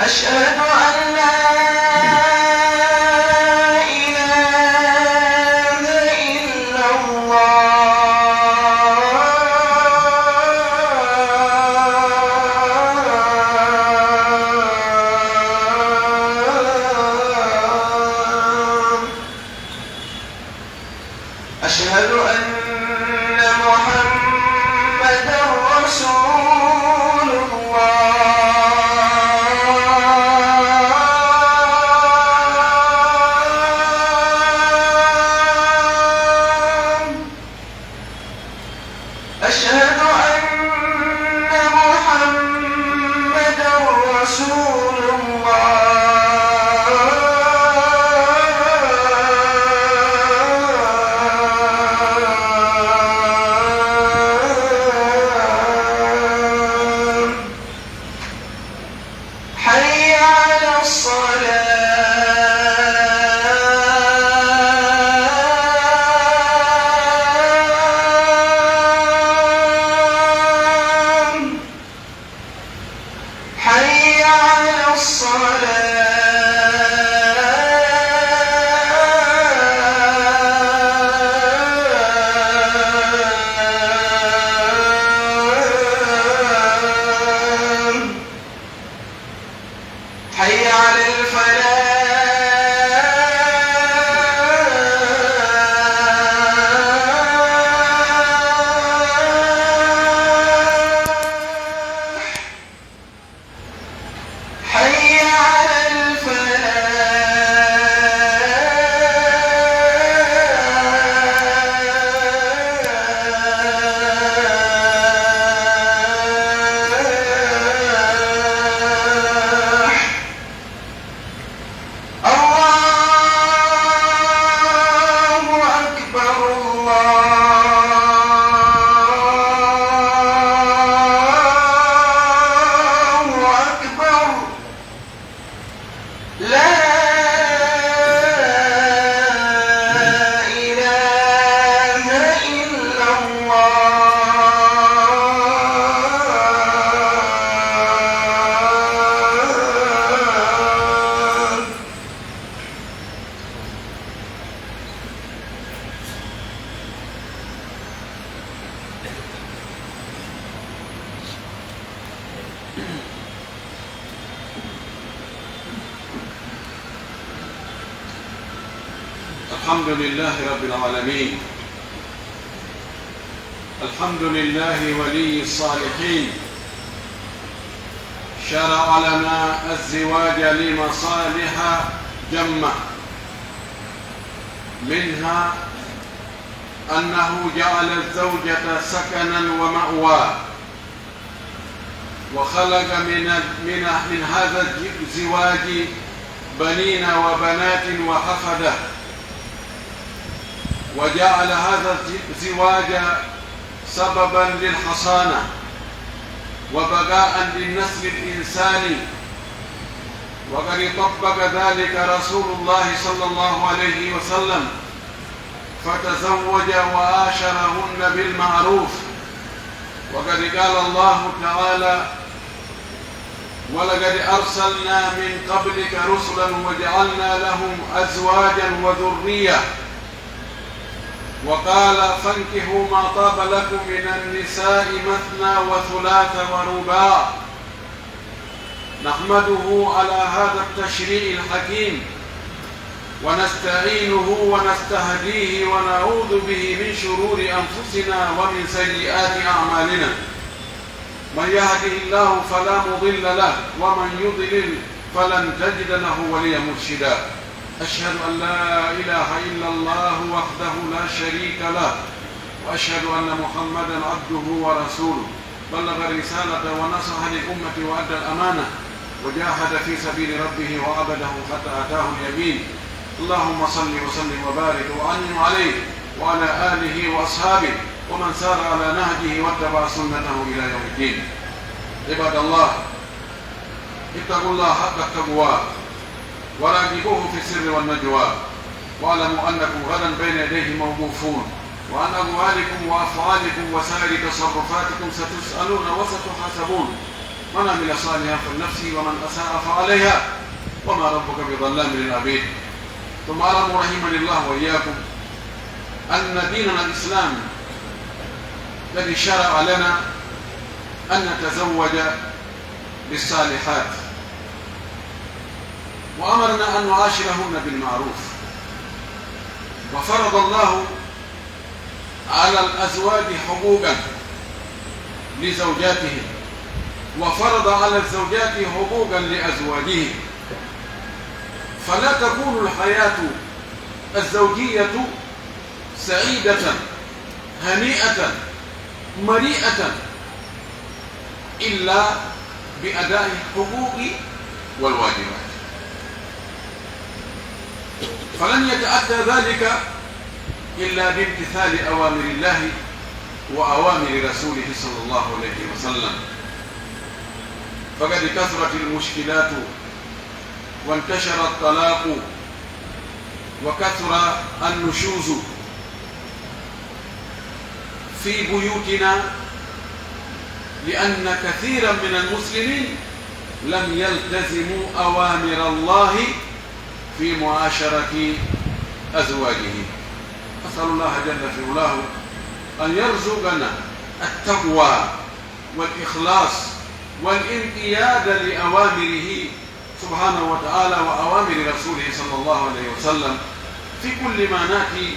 أشهد أن لا إله إلا الله. أشهد أن محمدًا رسول الله. أشهد أن محمدًا رسول الله. حي على الصلاة. حي على الصلاة. حي على الفلاح. حي على الفلاح. الله أكبر الله أكبر. لا إله إلا الله. الحمد لله رب العالمين. الحمد لله ولي الصالحين. شرع لنا الزواج لمصالح جمة، منها أنه جعل الزوجة سكنا ومأوى، وخلق من هذا الزواج بنين وبنات وحفدة، وجعل هذا الزواج سببا للحصانة وبقاء للنسل الإنساني، وقد طبق ذلك رسول الله صلى الله عليه وسلم، فتزوج وآشرهن بالمعروف. وقد قال الله تعالى: ولقد أرسلنا من قبلك رسلا وجعلنا لهم أزواجا وذرية. وقال: فانكحوا ما طاب لكم من النساء مثنى وثلاث ورباع. نحمده على هذا التشريع الحكيم، ونستعينه ونستهديه ونعوذ به من شرور أنفسنا ومن سيئات أعمالنا. من يهده الله فلا مضل له، ومن يضلل فلن تجد له وليا مرشدا. أشهد أن لا إله إلا الله وحده لا شريك له، وأشهد أن محمدا عبده ورسوله. بلغ الرسالة ونصح للأمة وأدى الأمانة، وجاهد في سبيل ربه وعبده حتى أتاه اليقين. اللهم صل وسلم وبارك وأنعم عليه وعلى آله وأصحابه ومن سار على نهجه واتبع سنته إلى يوم الدين. عباد الله، اتقوا الله حق التقوى وراقبوه في السر والنجوى، واعلموا أنكم غدا بين يديه موقوفون، وعن أموالكم وأفعالكم وسائر تصرفاتكم ستسألون وستحاسبون. من عمل صالحا فلنفسه ومن أساء فعليها وما ربك بظلام للعبيد. ثم اعلموا رحمني الله وإياكم أن ديننا الإسلام الذي شرع لنا أن نتزوج بالصالحات، وأمرنا أن نعاشرهن بالمعروف، وفرض الله على الأزواج حقوقا لزوجاتهم، وفرض على الزوجات حقوقا لأزواجهم، فلا تكون الحياة الزوجية سعيدة هنيئة مريئة إلا بأداء الحقوق والواجبات، فلن يتأتى ذلك إلا بامتثال أوامر الله وأوامر رسوله صلى الله عليه وسلم. فقد كثرت المشكلات وانتشر الطلاق وكثر النشوز في بيوتنا، لأن كثيرا من المسلمين لم يلتزموا أوامر الله في معاشرة أزواجهم. أسأل الله جل في علاه أن يرزقنا التقوى والإخلاص والانقياد لأوامره سبحانه وتعالى وأوامر رسوله صلى الله عليه وسلم في كل ما نأتي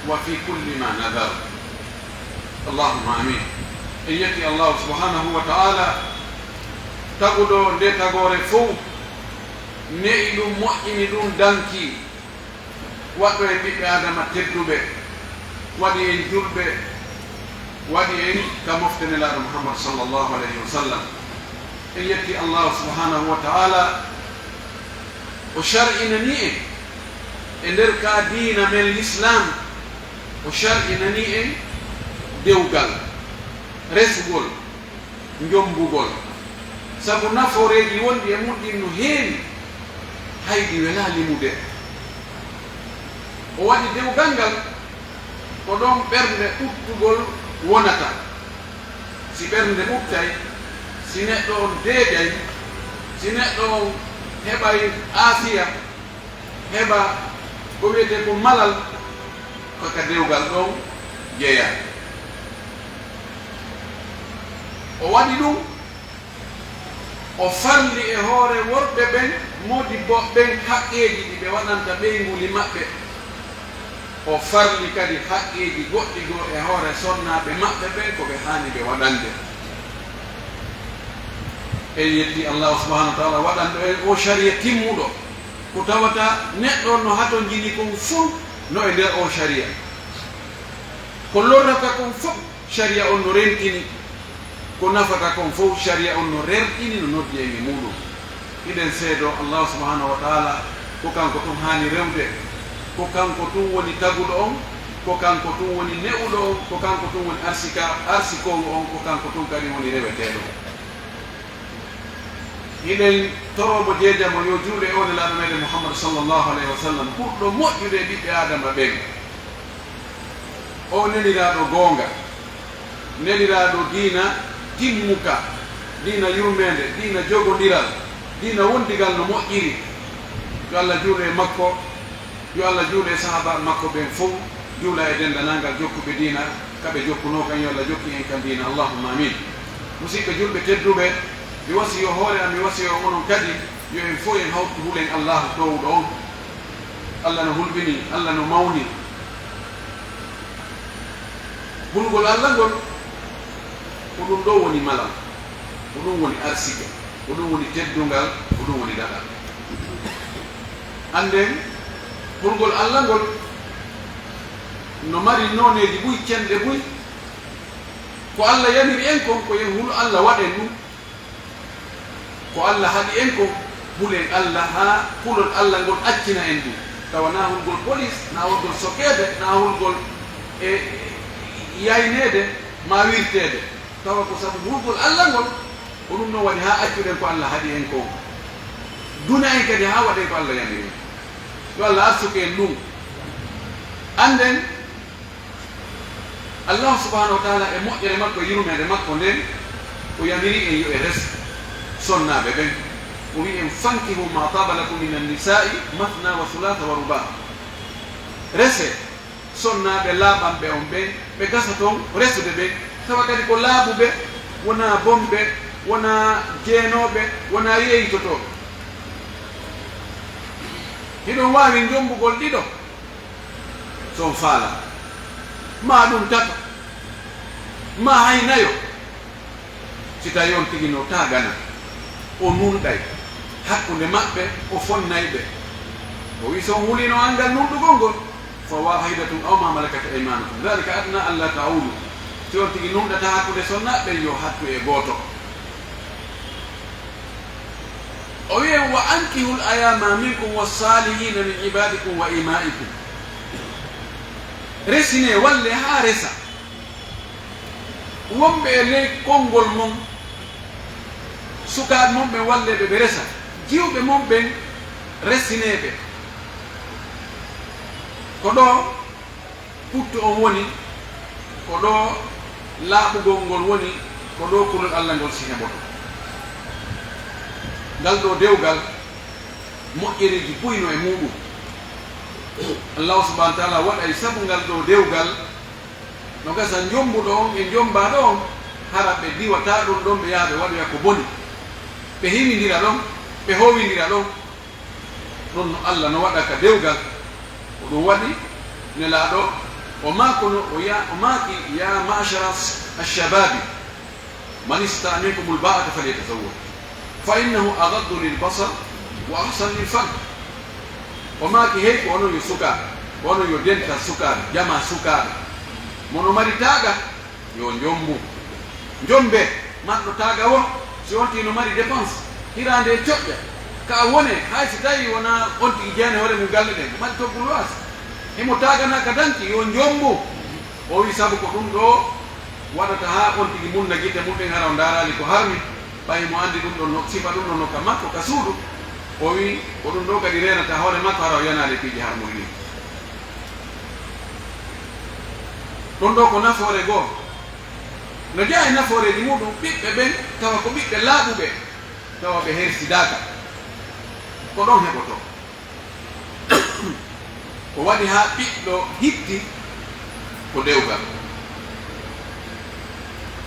وفي كل ما نذر. اللهم آمين. إيتي الله سبحانه وتعالى تقولوا لتقول فو نئل مؤمن دانكي وقت بآدم تدربه ودي إن جربه ودي إن كمفتن الله محمد صلى الله عليه وسلم. إيتي الله سبحانه وتعالى وشرعنا نئ إنركا دين من الإسلام وشرعنا نئ dewgal resugol njombugol sabu naforeji wondi e mudɗin no heewi haydi welali mude o waɗi dewgal ngal ko ɗon ɓernde ɓuttugol wonata. si ɓernde ɓuttay, si neɗɗo on deeƴay, si neɗɗo on heɓay aafiya, heɓa ko wiyete ko malal, kaka dewgal ɗon jeeya. o waɗi ɗum o falli e hoore worɓe ɓen modi boɓɓen haqqeji ɗi ɓe waɗanta ɓeyguli maɓɓe, o farli kadi haqqeji goɗɗi goo e hoore sonnaɓe maɓɓe ɓen ko ɓe haani ɓe waɗande. en yetti allahu subahanahu wa taala waɗanɗo en o sharia timmuɗo ko tawata neɗɗo no hato jini kon fof no e nder o sharia, ko lorrata kon fof sharia on no rentini, ko nafata kon fof sharia on no rerɗini no noddi e muɗum. iɗen seedo allahu subhanahu wa taala ko kanko tum haani rewde, ko kanko tum woni taguɗo on, ko kanko tum woni ne'uɗo on, ko kanko tum woni arsikowo on, ko kanko tum kadi woni reweteɗo. iɗen torobo jeejamo yo juuɗe e woni laaɗo meɗen muhammadu sallllahu alayhi wa sallam, ɓurɗo moƴƴude e ɓiɓɓe adama ɓen, o neliraɗo goonga, neliraɗo diina timmuka, diina yurmede, diina jogodiral, diina wondigal no moƴƴiri. yo Allah juuɗe e makko, yo Allah juuɗe e sahaba makko ɓen fof, juula e dendanalngal jokkuɓe diina kaɓe jokkuno kan, yo Allah jokki en kan diina. Allahumma amin. musidɓe julɓe tedduɓe, mi wasi yo hoore am, mi wasi yo onon kadi yo en fof en hawtu huulen allahu towɗo on. Allah no hulɓini, Allah no mawni. hulgol Allah ngol ko ɗum ɗo woni malal, ko ɗum woni arsike, ko ɗum woni teddungal, ko ɗum woni daɗal. anden hulgol Allah ngol no mari noneji ɓuy cenɗe ɓuy. ko Allah yamiri en kon ko yen hulu Allah waɗen ɗum, ko Allah haɗi en kon hulen Allah ha hulol Allah ngol accina en ɗum, tawa na hulgol police, na hulgol sokede, na hulgol e yaynede ma wirtede, tawa ko sabu hulgol Allah ngol ko ɗum noon waɗi ha accuɗen ko Allah haɗi en kon, duna en kadi ha waɗen ko Allah yamiri. yo Allah arsuke en ɗum. anden Allah subhanahu wa taala e moƴƴere makko e yurmede makko nden o yamiri en yo e res, sonnaɓe ɓen o wi en fankihu ma taba lakum min annisa'i mathna wa thulatha wa ruba rese sonnaɓe laaɓanɓe on ɓen ɓe gasa toon resude ɓe tawa kadi ko laaɓuɓe wona bomɓe wona jeenoɓe wona yeytotoɓe hiɗon wawi jombugol ɗiɗo son faala ma ɗum tato ma haynayo si tawi on tigi no tagana o nunɗay hakkude maɓɓe o fonnayɓe o wi son hulino angal nunɗugol ngol fa wahidatun aw ma malakat aymanukum dhalika adna an la ta'ulu si on tigi nunɗata hakkude sonnaɓe yo hattu e gooto o wiyen wa ankihu l ayama minkum wassalihina min ibadikum wa imaikum resine walle ha resa wonɓe e ley konngol mon sukaɓe mon ɓen walleɓe ɓe resa jiwɓe mon ɓen resineɓe ko ɗo puttu on woni ko ɗo laaɓugol ngol woni ko ɗo kulol Allah ngol si heɓoto ngal ɗo dewgal moƴƴereji buyno e muɗum allahu subahana wa taala waɗay sabu ngal ɗo dewgal no gasa jombuɗo on e jombaɗo on hara ɓe diwata ɗum ɗon ɓe yaha ɓe waɗoya ko boni ɓe hiwidira ɗon ɓe howidira ɗon ɗon no Allah no waɗa ka dewgal ko ɗum waɗi nelaɗo o makono o maki ya machara alshababi man istata minkum lba'ata falyatazawwaj fa innahu agaddu lilbasar wa ahsan lilfarj o maki hey ko onon yo sukaɓe onon yo denta sukaɓe jama sukaɓe mono mari taaga yo jombu jombe maɗɗo taaga o si on tino mari dépense hirande coƴƴa ka wone hay si tawi wona on tigi jeene hoore mum galle ɗen mari toggol waasa himo taagana ka danki yo jombu o wi sabu ko ɗum ɗo waɗata ha on tigi munna guite mum ɗen hara o darali ko harmi ɓay mo andi ɗum ɗon sifa ɗum ɗon no ka makko ka suudu o wi ko ɗum ɗo kadi renata hoore makko hara o yanade piiji har mum ni ɗon ɗo ko nafoore goo no jeeya e nafooreji muɗum ɓiɓɓe ɓen tawa ko ɓiɓɓe laaɓuɓe tawa ɓe hersidaka ko ɗon heɓoto ko waɗi ha ɓiɗɗo hitti ko dewgal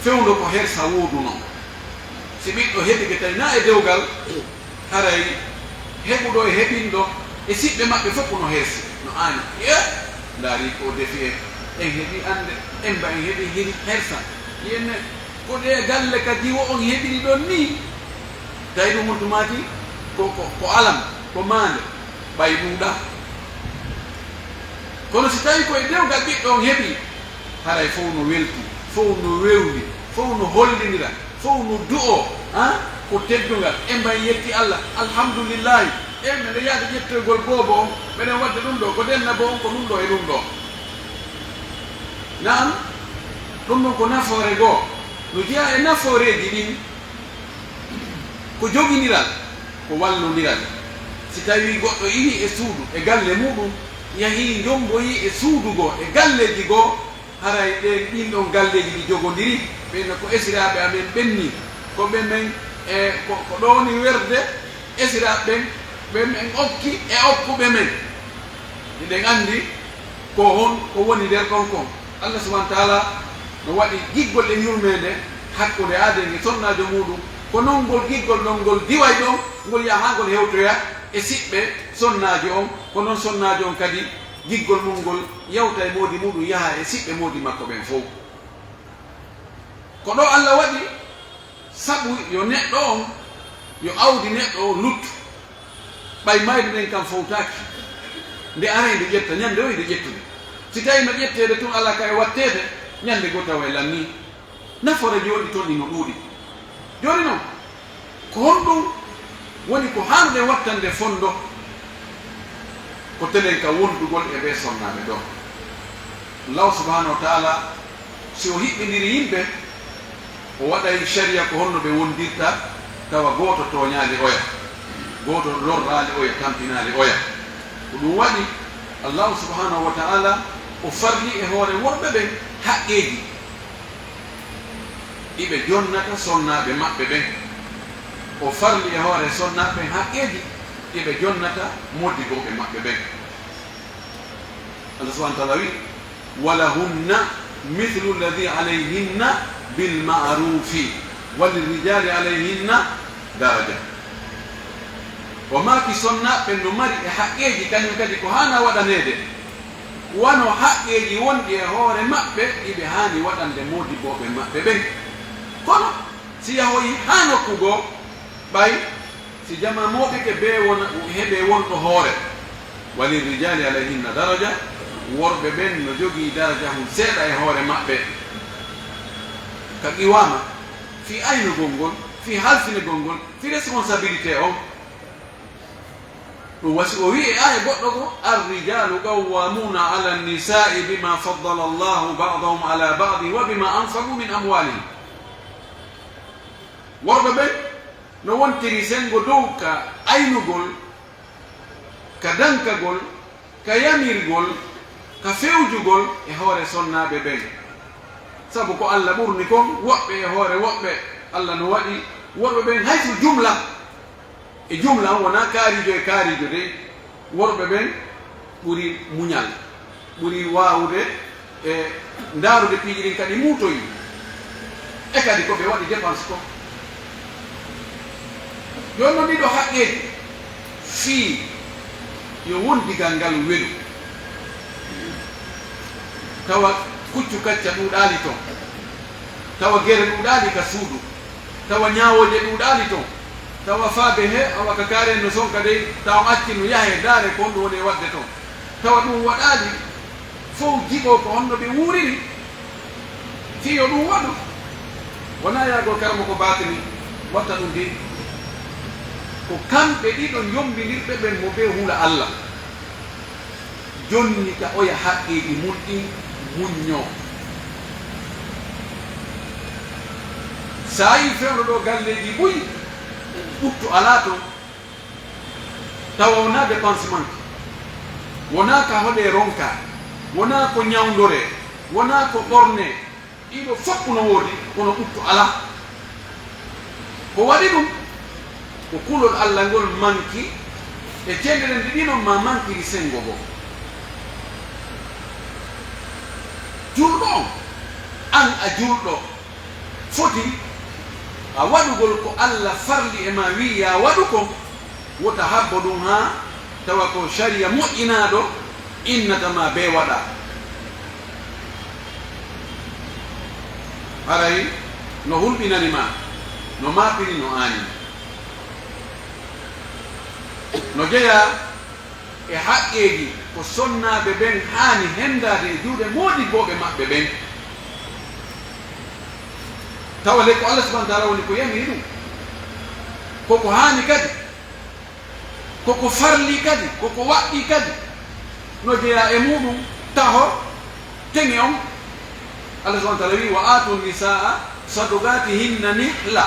fewndo ko hersa wuuduno si ɓiɗɗo heɓi ke tawi na e dewgal haray heɓuɗo e heɓinɗo e siɓɓe maɓɓe fof no hersi no aani ndaari ko defi en heɓi ande en mba en heɓi hersa yenne ko ɗe galle ka jiwo on heɓiri ɗon ni tawi ɗum wontumati ko alam ko maande ɓay ɗuuɗa kono si tawi koye dewgal ɓiɗɗo on heɓi haray fof no welti fof no wewni fof no hollidira fof no du'o ko teddungal en mbay yetti Allah alhamdulillahi mbeɗa yaada ƴettoygol boobo on mbeɗen wadde ɗum ɗo ko denna bo on ko ɗum ɗo e ɗum ɗo naam ɗum ɗon ko nafoore goo no jeeya e nafooreji ɗin ko joginiral ko wallodiral si tawi goɗɗo iwi e suudu e galle muɗum yahi jomboyi e suudu goo e galleji goo haray ɗin ɗon galleji ɗi jogodiri ɓeyno ko esiraɓe amen ɓenni ko ɓe men e ko ɗowni werde esiraɓe ɓen ɓe men okki e okkuɓe men iɗen andi ko hon ko woni nder ɗon kon Allah subahana wa taala no waɗi giggol e yurmede hakkude aadeni sonnajo muɗum ko non ngol giggol ɗon ngol diway ɗon ngol yaha ha ngol hewtoya e siɓɓe sonnajo on ko noon sonnajo on kadi giggol mum ngol yawta e moodi muɗum yaha e siɓɓe moodi makko ɓen fof ko ɗo Allah waɗi sabu yo neɗɗo on yo awdi neɗɗo o luttu ɓay mayde ɗen kam fowtaki nde ara nde ƴetta ñande o ide ƴettude si tawi no ƴettede tun ala ka e wattede ñande go tawa e lamni nafoore jooɗi toon ɗi no ɗuuɗi joni noon ko honɗum woni ko hannude wattande fondo ko telen ka wondugol e ɓe sonnaɓe ɗo Allah subhanahu wa taala si o hiɓɓidiri yimɓe o waɗay sharia ko honno ɓe wondirta tawa gooto toñaali oya gooto lorraali oya tampinaali oya ko ɗum waɗi allahu subhanahu wa taala o farli e hoore worɓe ɓen haqqeeji ɗiɓe jonnata sonnaaɓe maɓɓe ɓen o farli e hoore sonnaɓe haqqeji ɗiɓe jonnata moddiɓoɓe maɓɓe ɓen. Allah subhanahu wa ta'ala wi walahunna mithlu alladhi alayhinna bilma'rufi walirrijali alayhinna daraja. o maki sonnaɓe no mari e haqqeji kañum kadi ko hana waɗanede wano haqqeji wonɗi e hoore maɓɓe ɗiɓe hani waɗande moddiɓoɓe maɓɓe ɓen. kono si yahoyi ha nokku goo ɓay si jama moɗike be wona heɓe wonɗo hoore walirrijali alayhinna daraja, worɓe ɓen no jogii daraja hum seeɗa e hoore maɓɓe ka qiwama fi aynugol ngol, fi halfinegol ngol, fi responsabilité on. ɗum wasi o wi e aya goɗɗo ko arrijalu qawwamuna ala nnisai bima faddala allahu badahum ala badi wa bima anfaqu min amwalihim. worɓe ɓen no wontiri sengo dow ka aynugol, ka dankagol, ka yamirgol, ka fewjugol e hoore sonnaɓe ɓen. sabu ko Allah ɓurni kon woɓɓe e hoore woɓɓe Allah no waɗi worɓe ɓen hayso jumla e jumla wona kaarijo e kaarijo de, worɓe ɓen ɓuri muñal, ɓuri wawde e ndaarude piiji ɗin kadi muutoyi e kadi koɓe waɗi dépense ko. joni noon ɗiɗo haqqeji fii yo wondigal ngal welu, tawa kuccu kacca ɗuuɗaali toon, tawa gere ɗuuɗaali ka suudu, tawa ñaawoje ɗuuɗaali toon, tawa faabe he awa ka kaaren no sonka dey taw acci no yahe daare ko honɗum woni e wadde toon, tawa ɗum waɗaali fof jiɓo ko honno ɓe wuuriri fiyo ɗum waɗu. wona yaagol karmo ko batini watta ɗum de, ko kamɓe ɗiɗo jombinirɓe ɓen mo ɓe huula Allah. jonni ka oya haqqeji mun ɗin muñño. sa yi fewno ɗo galleji ɓuyi ɓuttu ala toon, tawa wona dépensement, wona ka hoɗe ronka, wona ko ñawdore, wona ko ɓorne, ɗiɗo fof no woodi kono ɓuttu ala. ko waɗi ɗum ko kulol Allah ngol manki e cendere nde ɗinon ma mankiri sengo go. julɗo on an a julɗo foti a waɗugol ko Allah farli e ma wi ya waɗu ko, wota habbo ɗum ha tawa ko sharia moƴƴinaɗo innatama be waɗa. haray no hulɓinanima, no maɓɓini, no aani, no jeeya e haqqeji ko sonnaɓe ɓen haani hendade e juuɗe moodiɓoɓe maɓɓe ɓen. tawa le ko Allah subhanahu wa ta'ala woni ko yamiri ɗum, koko haani kadi, koko farli kadi, koko waɗɗi kadi, no jeeya e muɗum taho teŋe on. Allah subhanahu wa ta'ala wi wa atu nisaa sadugatihinna nihla,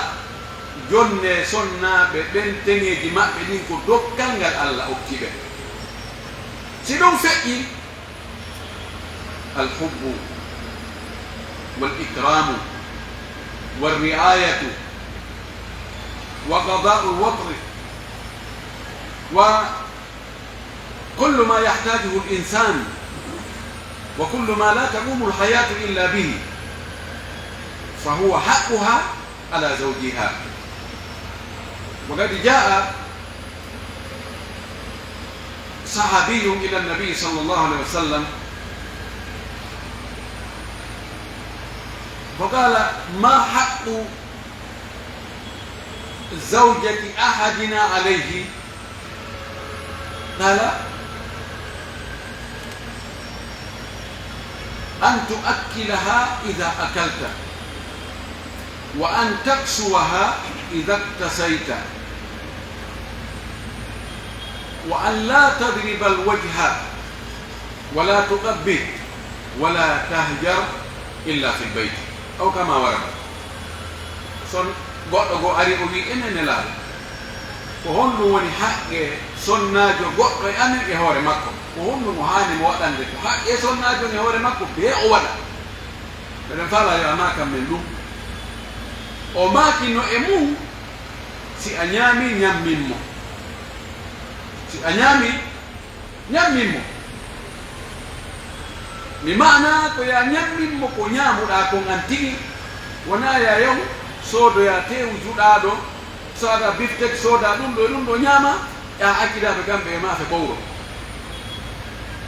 jonne sonnaɓe ɓen teŋeji maɓɓe ɗin ko dokkal ngal Allah okki ɓe. si ɗum feƴƴi alhubbu wal ikramu والرعاية وقضاء الوطر وكل ما يحتاجه الإنسان وكل ما لا تقوم الحياة إلا به فهو حقها على زوجها. وقد جاء صحابي إلى النبي صلى الله عليه وسلم فقال ما حق زوجة أحدنا عليه؟ قال أن تؤكلها إذا أكلت، وأن تكسوها إذا اكتسيت، وأن لا تضرب الوجه ولا تقبل ولا تهجر إلا في البيت أو كما ورد. son goɗɗo go ari o wi enen nelaɗo ko honɗum woni haqqe sonnajo goɗɗo e amen e hoore makko, ko honɗum o haani mo waɗande, ko haqqe sonnajo e hoore makko be o waɗa. ɓeɗen faala yo ama kam men ɗum o maakino e mum si a ñaami ñamminmo si a ñaami ñamminmo mi maana ko ya ñamminmo ko ñaamuɗa kon an tigi wona ya yaw soodoya tew juɗaɗo soada biftek sooda ɗum ɗo ñaama ya accidaɓe kamɓe e maafe ɓowro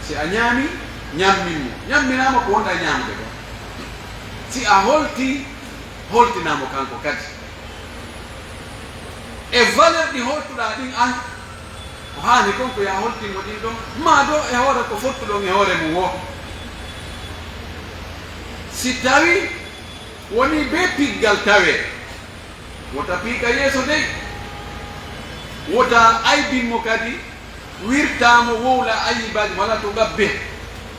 si a ñaami ñamminmo ñamminama ko wonɗa ñamude ɗo si a holtinamo kanko kadi e valeur ɗi holtuɗa ɗin an ko hani kon ko ya holtinmo ɗin ɗon ma do e hoore ko fottuɗon e hoore mum o si tawi woni be piggal tawe wota piika yeeso dey wota aybinmo kadi wirtamo wowla ayibaji wala to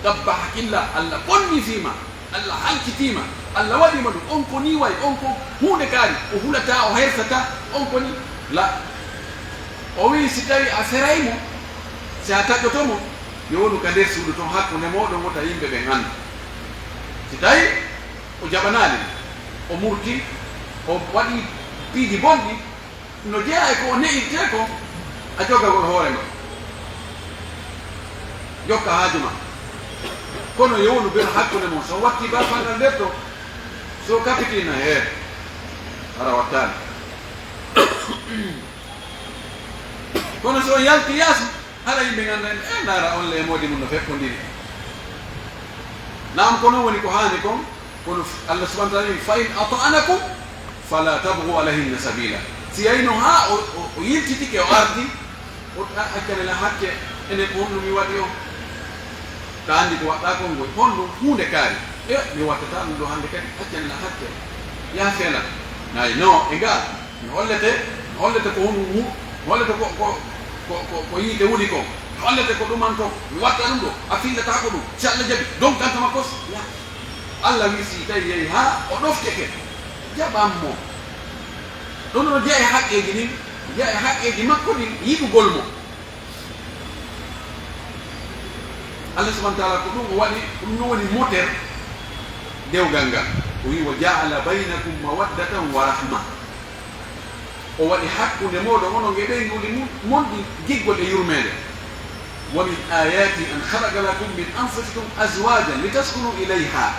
gabba hakkilla Allah bonni fima Allah hankitima Allah waɗima ɗum on ko ni way on ko hunde kaari o hulata o hersata on ko ni la o wi si tawi a feraymo si a taƴƴotomo yo wonu ka nder suudu toon hakkunde moɗon wota yimɓe ɓen anda si tawi o jaɓanali o murti o waɗi piiji bonɗi no jeeya e ko o ne'irte ko a jogagol hoore ma jokka haaju ma kono yownu ben hakkunde mon so watti ba fangal nder to so kapitina heen ara wattani kono so yalti yaasi haɗa yimɓe ganda e ndaara on le modi mum no feppodiri naam kono woni ko haani kon kono Allah subhanahu wa ta'ala fa in ata'anakum fala tabghu alayhinna sabila si yayno ha o yiltitike o ardi o accane la hakke ene honno mi waɗi o ta andi ko waɗɗa kon ngol honno hunde kaari e mi wattata ɗum ɗo hande kadi accane la hakke ya feela nayi non e ngal mi hollete ko honno hollete ko yiide wuli ko hollete ko ɗuman to mi watta ɗum ɗo a fillata ko ɗum si Allah jaɓi donc tantama kos ya Allah wi si tawi yehi ha o ɗofteke jaɓanmo ɗon no jeeya e haqqeji ɗin jeeya e haqqeji makko ɗin yiɗugol mo Allah subhanahu wa ta'ala ko ɗum o waɗi ɗum no woni moteur dewgal ngal o wi wa ja'ala baynakum mawaddatan wa rahma o waɗi hakkunde moɗon onon e ɓeynguɗi monɗi jiggol e yurmede wa min ayati an khalaqa lakum min anfusikum azwajan litaskunu ilayha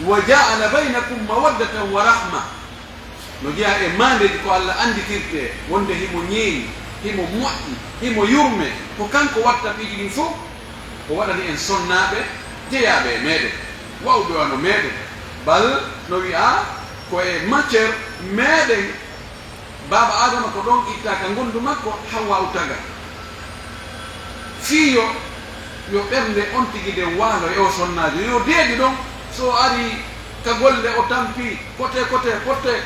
wa ja'ala baynakum mawaddatan wa rahma no jeeya e mandeji ko Allah anditirte wonde himo ñeeñi himo moƴƴi himo yurme ko kanko watta piiji ɗin fof o waɗani en sonnaɓe jeeyaɓe e meɗen wawɓe wano meɗen bal no wi'a ko e matiére meɗen baba adama ko ɗon ittaka gondu makko hawa o taga fiyo yo ɓernde on tigi nde waalo e o sonnajo yo deedi ɗon so ari ka golle o tampi côté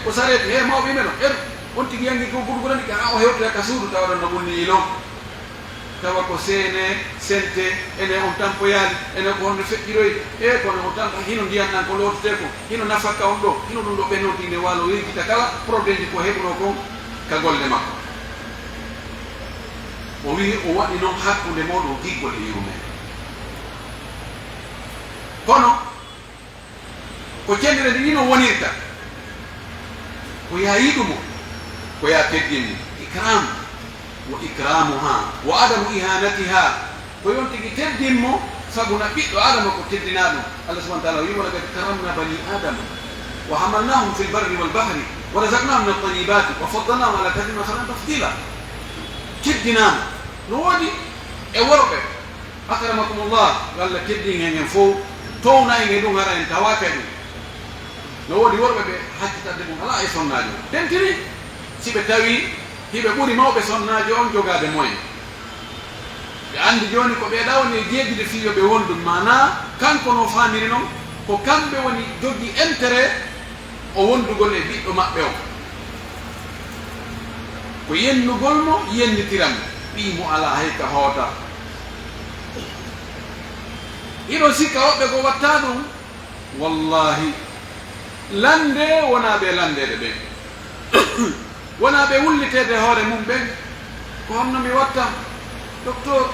ko sarete he mawɓe meɗon on tigi yangi ko gurgurani ka ha o hewtoya ka suudu tawa ɗon no ɓulni ilon tawa ko seene sente ene on tampoyali ene ko honno feƴƴiroy e kono o tampa hino ndiyan nan ko lootete ko hino nafakka on ɗo hino ɗum ɗo ɓennotinde waalo yejjita kala probléme ji ko heɓuno kon ka golle makko o wi o waɗi noon hakkunde moɗo giggol e yume kono ko cendere nde ɗino wonirta ko ya yiɗumo ko ya teddinni ikram wa ikramuha wa adamu ihanatiha ko yon tigi teddinmo sabu na ɓiɗɗo adama ko teddina ɗum Allah subhanahu wa ta'ala wi walaqad karamna bani adama wa hamalnahum fi lbarri walbahri wa razaqnahum min altayibati wa faddalnahum ala kathirin mimman khalaqna tafdila teddinama no woodi e worɓe akramakumullah Allah teddin hen en fof towna en e ɗum hara en tawaka ɗum no woodi worɓe ɓe haccitadde mum ala e sonnaji mum tentiri si ɓe tawi hiɓe ɓuri mawɓe sonnaji on jogade moyen ɓe andi joni ko ɓeeɗa woni jeeguide fiyoɓe wondum mana kanko no famiri noon ko kamɓe woni jogui intérêt o wondugol e ɓiɗɗo maɓɓe o ko yennugol mo yennitiram ɓiimo ala hayka hoota iɗo sikka woɓɓe ko watta ɗum wallahi lande wona ɓe landede ɓen wona ɓe wullitede hoore mum ɓen ko honno mi watta docteur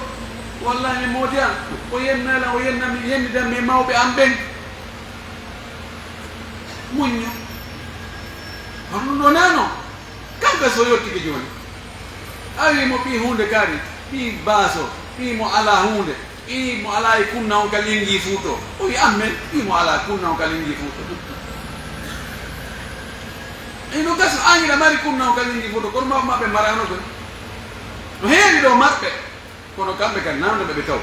wallahi moodi an o yennala o yennami yennidanmi mawɓe am ɓen muñño hono ɗo nano kanko so yottike joni awi mo ɓi hunde kaari ɓi baaso ɓi mo ala hunde ɓi mo ala e kunna on ka lingi fuuto o wi amen ɓi mo ala kunna on ka lingi fuuto ino gas angira mari kunna on ka lingi fuuto kono maɓɓe marano kon no heewi ɗo maɓɓe kono kamɓe kan namdoɓe ɓe taw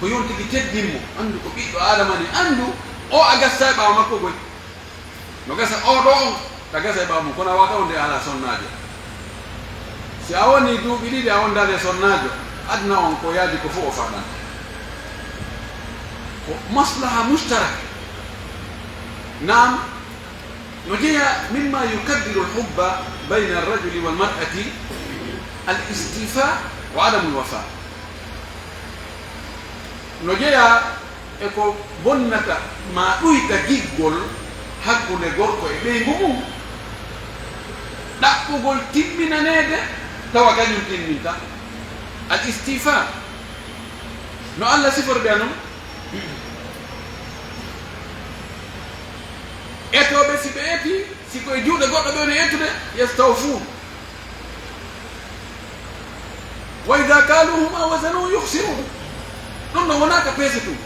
ko yon tigi teddinmo andu ko ɓiɗɗo adama ni andu o a gasta e ɓawa makko goy no gasa oɗo on ta gasa e ɓawa mum kono a wata wonde ala sonnajo si a woni duuɓi ɗiɗi a wondade sonnajo adna on ko yaadi ko fof o faɗan ko maslaha mushtaraka nam no jeeya mimma yukaddiru lhubba bayna alrajuli walmar'ati alistifa wa adamu lwafa no jeeya eko bonnata ma ɗuyta giggol hakkunde gorko e ɓeygu mum ɗaɓɓugol timminanede tawa kañum timminta al istifa no Allah siforde anon etoɓe si ɓe eti si koye juuɗe goɗɗo ɓe woni etude yastawfun wa ida kaluhum aw wasanu yuhsirun ɗum no wonaka peese tum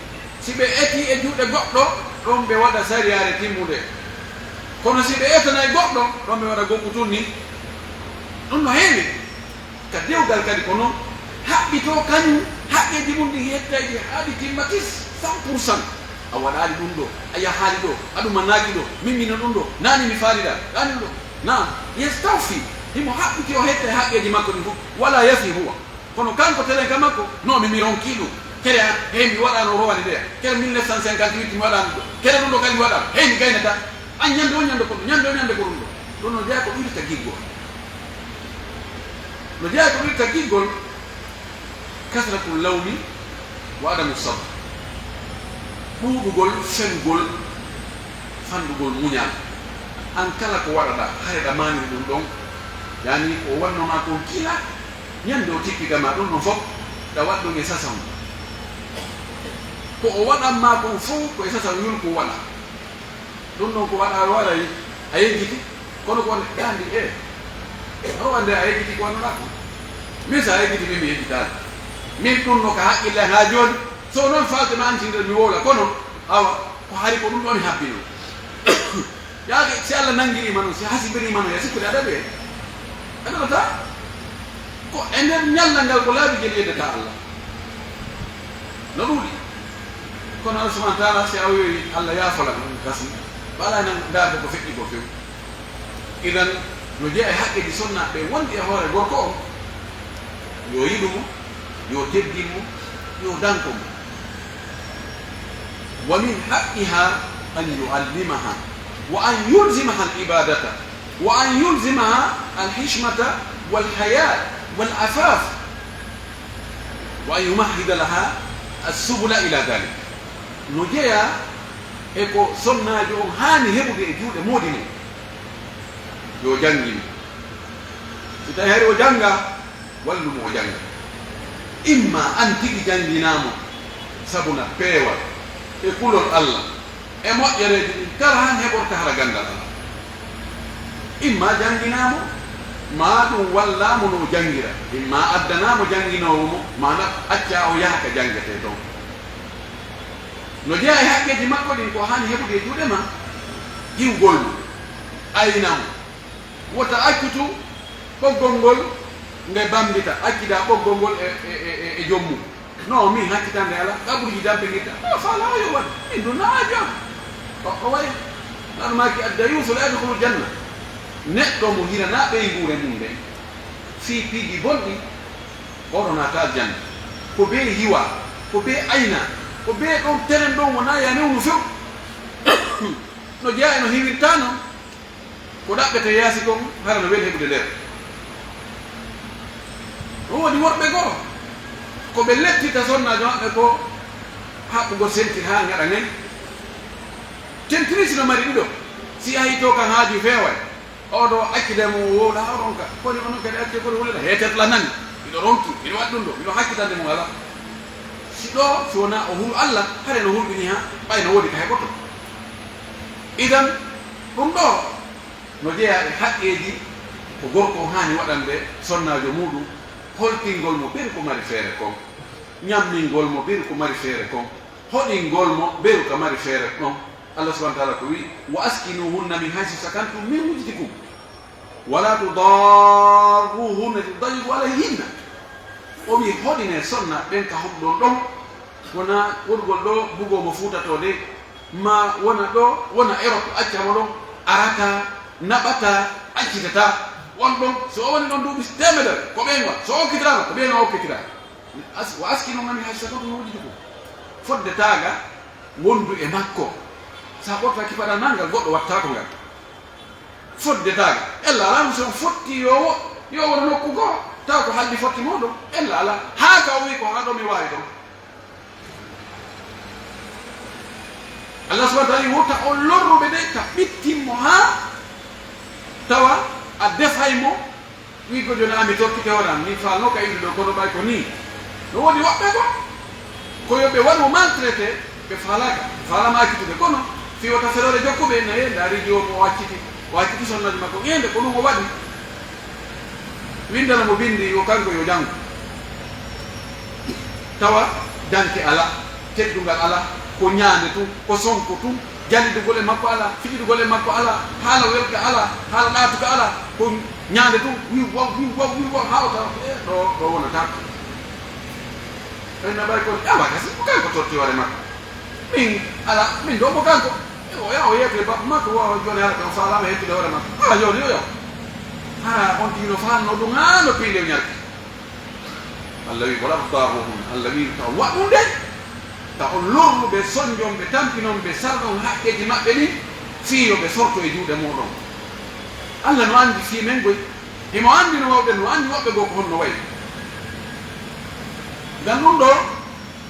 si ɓe eti e juuɗe goɗɗo ɗon ɓe waɗa sariyare timmude kono si ɓe etana e goɗɗo ɗon ɓe waɗa gonku tun ni ɗum no heewi ka dewgal kadi ko noon haɓɓito kañum haqqeji mum ɗi yettayɗi haaɗi timmatis 100% a waɗaali ɗum ɗo a yahaali ɗo aɗuma naaki ɗo mimmino ɗum ɗo nani mi faaliɗa ɗani ɗo na yestawfi himo haɓɓiti o hetta e haqqeji makko ɗin fof wala yafi huwa kono kanko telen ka makko non mi ronki ɗum kere hey mi waɗano rowani ndeya kere 1958 mi waɗano ɗo kere ɗum ɗo kadi mi waɗano hey mi gaynata an ñande o ñande ko ɗum ñande o ñande ko ɗum ɗo ɗon no jeeya ko ɓirta giggol no jeeya ko ɓirta giggol kasratul lawmi wa adamu sabr ɗuuɗugol fengol fandugol muñal an kala ko waɗaɗa hareɗa maniri ɗum ɗon yani ko wannoma ko gila ñande o tippigama ɗum ɗon fof ɗa waɗɗum e sasam ko o waɗanma kon fof ko e sasam yul ko waɗa ɗum ɗon ko waɗa waɗay a yejjiti kono ko wonde ɗandi rowande a yejjiti ko wannoɗa ko min sa yejjiti min mi yejjitade min ɗum no ka haqqille ha joni so noon falde ma antinde mi wowla kono awa ko haari ko ɗum ɗon habbino yaake si Allah nangirima noon si hasibirima noon ya sikkude aɗaɓe aɗanata ko e nder ñallal ngal ko laabi jeli yeddata Allah no ɗuuɗi kono Allah subahana taala si a yoyi Allah yaafola ɗum gasi wala nan darde ko feƴƴi ko few idan no jeeya e haqqeji sonnaɓe wondi e hoore gorko o yo yiɗumo yo teddinmo yo danko mo wa min haqqiha an yuallimaha wa an yulzimaha alibadata wa an yulzimaha alhishmata walhaya walafaf wa an yumahhida laha assubula ila dhalik no jeeya e ko sonnajo on haani heɓude e juuɗe moodi mum yo janngin si tawi hari o jannga wallumo o jannga imma an tigi jannginamo sabuna peewal e kulol Allah e moƴƴereji ɗin kala han heɓorta hara gandal Allah imma jannginamo ma ɗum wallamo no janngira imma addanamo jannginowo mo mana acca o yaha ka janngete ɗon no jeeya e haqqeji makko ɗin ko hani heɓude e juuɗe ma hiwgol mo aynamo wota accutu ɓoggol ngol nde bambita accida ɓoggol ngol e jommum non min hakkitande ala kaɓuruji dampinirta o faala o yo wat min ɗum naajo o way aɗa maki addayusu la yadkhulu janna neɗɗo mo hirana ɓeygure mum nde fii piiji bonɗi oɗo naata aljanna ko be hiwa ko be ayna ko be ɗon teren ɗon wona ya newnu few no jeeya eno hiwirtano ko ɗaɓɓete yaasi kon hara no weli heɓude nder ɗum woni worɓe goo ko ɓe lettita sonnajo maɓɓe ko haɓɓugo sentir ha gaɗa nen tentirisi no mari ɗiɗo si yahi to kan haaju feeway oɗo accide mo wowla ha ronka koni onon kadi acce koni wullita hetetla nani miɗo ronki miɗo waɗi ɗum ɗo miɗo hakkitande mo ala si ɗo so wona o hulu Allah hare no hulɓini ha ɓay no woodi ka heɓoto idan ɗum ɗo no jeeya e haqqeeji ko gorko haani waɗande sonnaajo muɗum holtingol mo ɓeri ko mari feere kon ñammingol mo ɓeri ko mari feere kon hoɗingol mo ɓeri ko mari feere kon allah subahana taala ko wi wa askinuhunna min haysu sakantum min wujdikum wala tudarruhunna tudayiqu alayhinna o wi hoɗine sonna ɓen ka homɗon ɗon wona wonugol ɗo bugomo fuutatode ma wona ɗo wona eroto accamo ɗon arata naɓata accitata won ɗon so o woni ɗon duuɓi temedere ko ɓeynwa so okkitirama ko ɓeyno okkitira wa askinuhunna min haysu sakantum min wujdikum fodde taaga wondu e makko sa ɓortaki paɗa nangal goɗɗo wattako ngal fodde taaga ella ala so fotti yo wona nokku goo taw ko halli fotti moɗon ella ala haa ka o wi ko haa ɗo mi wawi ɗon allah subahana taala wurta o lorruɓe ɗe ka ɓittinmo haa tawa a defaymo wigo joni ami tokkite hoɗan min falno ka inde ɗo kono ɓay ko ni no woni woɓɓe ko ko yoɓe waɗmo maltraité ɓe falama accitude kono fiwata ferore jokkuɓe naye ndaari joomo o acciti sonnaji makko ƴeende ko ɗum o waɗi windana mo bindi yo kanko yo janngo tawa danke ala teddungal ala ko ñaande tum ko sonko tum jallidugol e makko ala fiɗiɗugol e makko ala haala welka ala haala ɗaatuka ala ko ñaande tum wi waw hawta ɗo wonata ena ɓay ko awa kasi ko kanko totti hoore makko min ɗo mo kanko o yaha o yettode bappa makko wawa joni hara ko falama hettude hoore makko joni yo yaw ha on tino falno ɗum ha no piilew ñarki allah wi wala tudaruhum allah wi taw waɗɗum nde taw on lornuɓe soñjomɓe tampinomɓe sarɗon haqqeji maɓɓe ɗin fiyoɓe sorto e juuɗe muɗon allah no andi fi men goy himo andi no wawɓe no andi woɓɓe goo ko honno wayi ngam ɗum ɗo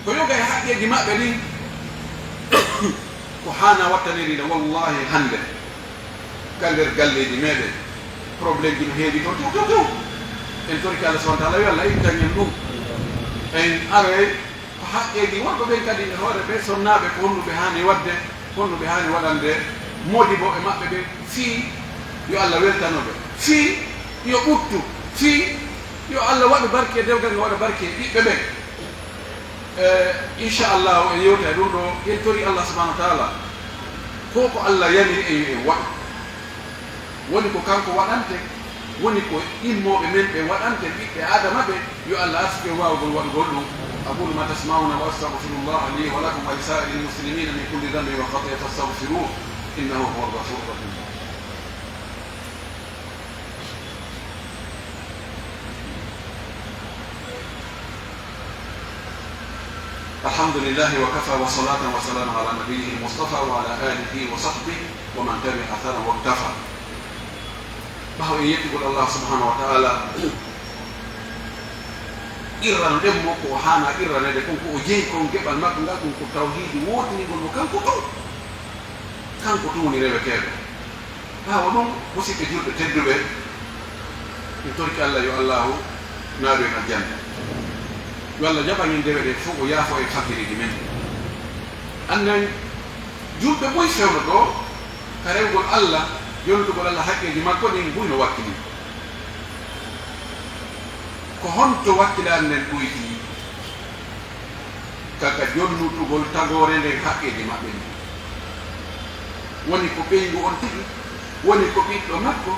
ko yoga e haqqeji maɓɓe ɗin ko hana wattanirine wallahi hande ka nder galleji meɗen probléme ji no heewi to en torki allah subahana taala wi allah ittañen ɗum en aroy ko haqqeji wonɓe ɓen kadi e hoore ɓe sonnaɓe ko honnuɓe hani wadde honnuɓe hani waɗande modi bo e maɓɓe ɓe fii yo allah weltanoɓe fii yo ɓuttu fii yo allah waɗa barke e dewgal ngo waɗa barke e ɓiɓɓe ɓe inchallahu en yewta e ɗum ɗo en tori allah subahana taala ko allah yamiri e yo en waɗu woni ko kanko waɗante woni ko immoɓe men ɓe waɗante ɓiɓɓe adama ɓe yo allah arsuɓe wawgol waɗugol ɗum aqulu ma tasmauna wa astahfirullah li wa lakum wa lisairi lmuslimina min kulli dambin wa khati'a fastaghfiruh innahu huwa al-ghafuru rahim الحمد لله وكفى وصلاة وسلام على نبيه المصطفى وعلى آله وصحبه ومن تبع أثره واكتفى bahaw en yettigol allah subhanahu wa taala irran ɗemmo ko hana irranede konko o jeeyi kon geɓal makko ngal ɗum ko tawhidi wotinigol mo kanko tun woni reweteɗo ɓawa ɗum musidɓe julɓe tedduɓe en torki allah yo allahu naaɗo en aljanna yo allah jaɓañen ndewe ɗe fof o yaafo e fakiriji men annen julɓe ɓoy fewno ɗo ka rewgol allah yoltugol allah haqqeji makko ɗin ɓuyno wakkili ko honto wakkilade nden ɓoyti kaka jonnutugol tagore nden haqqeji maɓɓe ni woni ko ɓeygu on tigi woni ko ɓiɗɗo makko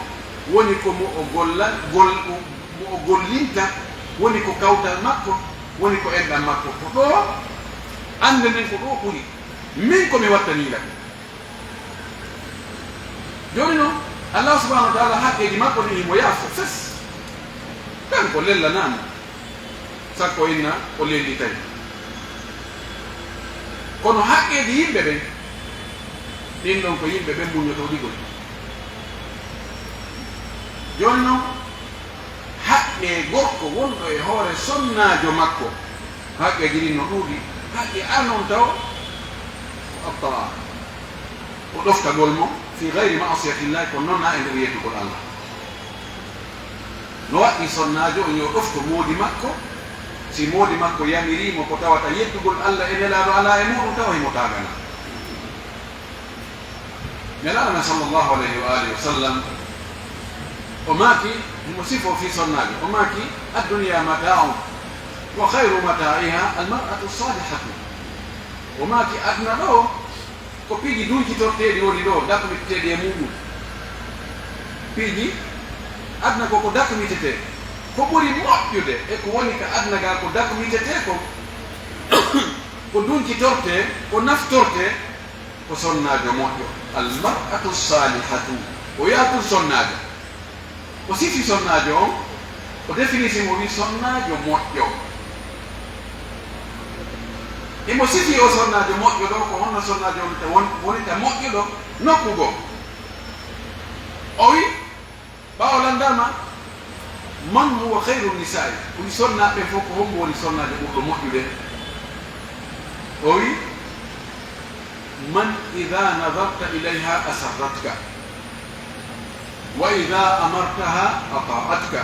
woni ko mo o gollinta woni ko kawtal makko woni ko enɗam makko ko ɗo ande nden ko ɗo ɓuri min komi wattanilake joni noon allah subahana wa taala haqqeji makko ni himo yaafo fes kanko lellanama sakko inna o lellitay kono haqqeji yimɓe ɓen ɗin ɗon ko yimɓe ɓen muñoto ɗigol joni noon haqqe gorko wonɗo e hoore sonnajo makko haqqeji ɗin no ɗuuɗi haqqe arnon taw ko abtaa o ɗoftagol mo fi gayri maasiyatillahi ko noon na e nder yettugol allah no waɗɗi sonnajo o yo ɗofto moodi makko si moodi makko yamirimo ko tawata yettugol allah e nelaɗo ala e muɗum tawa himo tagana nelaɗana sallllahu alayhi wa alihi wa sallam وماكي المصيفه في صناجه وماكي الدنيا متاع وخير متاعها المرأة الصالحة وماكي أدنى له ko piiji duuji torteeɗi woni ɗo dakmiteteeɗi e muɗum piiji adna ko dakmitetee ko ɓuri moƴƴude e ko woni ka adna ga ko dakmitetee ko duuji tortee ko naftortee ko sonnaajo moƴƴo almar'atu salihatu o yaatul sonnaajo o sifi sonnaajo on o définissimo wi sonnaajo moƴƴo imo sifi o sonnaajo moƴƴo ɗo ko honno sonnaajo wonita moƴƴo ɗo nokkugo o wi ɓaawo landama man huwa hayru nisai wi sonnaaɓe fof ko hommo woni sonnaajo ɓurɗo moƴƴude o wi man ida nadarta ilayha asarratka wa ida amartaha ata'atka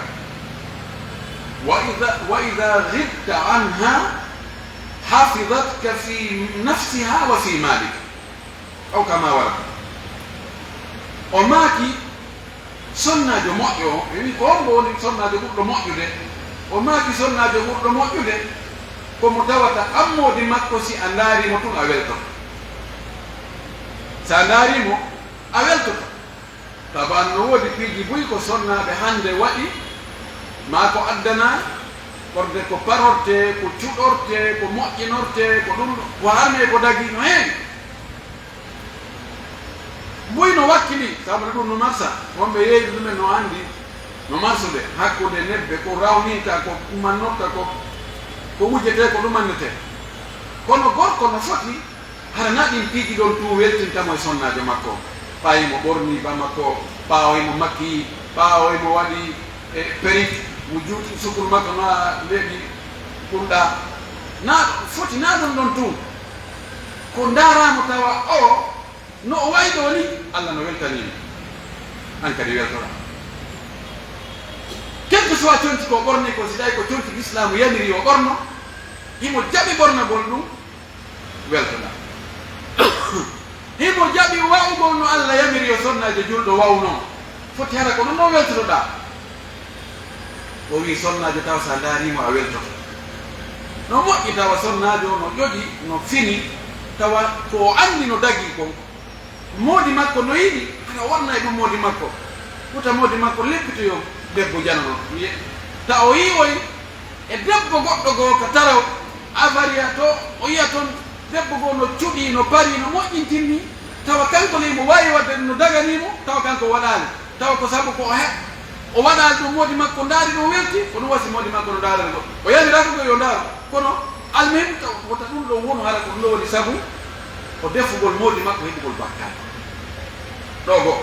wa ida ghibta anha حافظتك في نفسها وفي مالك أو كما ورد وماكي sonnajo moƴƴo wi ko on woni sonnajo ɓurɗo moƴƴude o maaki sonnajo ɓurɗo moƴƴude komo tawata ammode makko si a ndaarimo tun a weltoto sa ndaarimo a weltoto taban no woodi piiji buy ko sonnaaɓe hannde waɗi ma ko addana ɓorde ko parorte ko cuɗorte ko moƴƴinorte ko ɗum ko harme ko dagi no heewi buy no wakkili sabude ɗum no marsa wonɓe yeydi ɗumen no anndi no marsude hakkude nebbe ko rawninta ko ɗumannorta ko wujjete ko ɗumannete kono gorko no foti hara naɗin piiji ɗon tu weltintamo e sonnaajo makko ɓayimo ɓorni ba makko ɓaawoymo makki ɓaawoymo waɗi e périk mo juuti sukul makko no leeɓi ɓurɗa na foti na ɗum ɗon tun ko ndaaramo tawa o no o wayi ɗo ni allah no weltanimo an kadi weltora quelque soit conti ko ɓorni ko si tawi ko conti l'islamu yamiri o ɓorno himo jaɓi ɓornagol ɗum weltoɗa himo jaɓi wawgol no allah yamiri o sonnajo julɗo wawno foti hara ko ɗum no weltotoɗa o wi sonnajo taw sa daarimo a weltoto no moƴƴi tawa sonnajo no ƴoƴi no fini tawa ko andi no dagi kon moodi makko no yiɗi hara wonna e ɗum moodi makko huta moodi makko leppitoyo debbo janono ta o yiwoy e debbo goɗɗo goo ka taraw avaria to o yiya toon debbo goo no cuɗi no pari no moƴƴintinni tawa kanko limo wawi wadde no daganimo tawa kanko waɗali tawa ko sabu ko o waɗali ɗum moodi makko ndaari ɗum welti ko ɗum wasi moodi makko no ndaarani goɗɗo o yamiraka ko yo ndaaru kono almemi wota ɗum ɗo wonu hara ko ɗum ɗo woni sabu o defugol moodi makko heɓugol bakkade ɗo go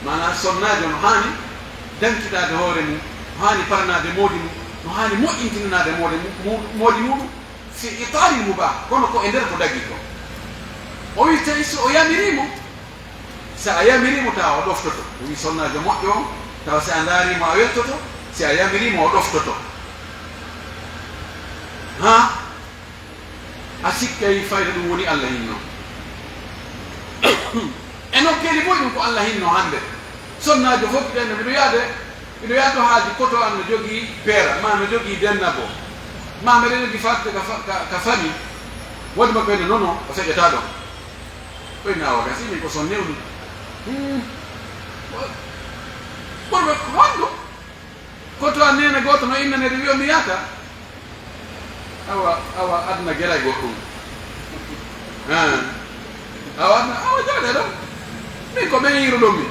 mana sonnajo no hani dankitade hoore mum no hani parnade moodi mum no hani moƴƴintinnade moodi muɗum fi itari mubah kono ko e nder ko dagui ko o wi tawi so o yamirimo sa a yamirimo tawa o ɗoftoto o wi sonnajo moƴƴo on tawa si a ndaarimo a weltoto si a yamirimo o ɗoftoto ha a sikkay fayda ɗum woni allah hinno e nokkeli boy ɗum ko allah hinno hande sonnajo fof ɗenne miɗo yaado haaji koto an no jogii peera ma no jogii dennabo ma mbeɗa jogii fatde ka famille wodi makko ene noon o seƴƴata ɗon ɓoyni a waga simin ko son newni ɓurɓe honɗo koto an nene goto no innanede wiyo mi yata awa adna geray goɗɗum awa jaade ɗon min ko ɓen yiru ɗon min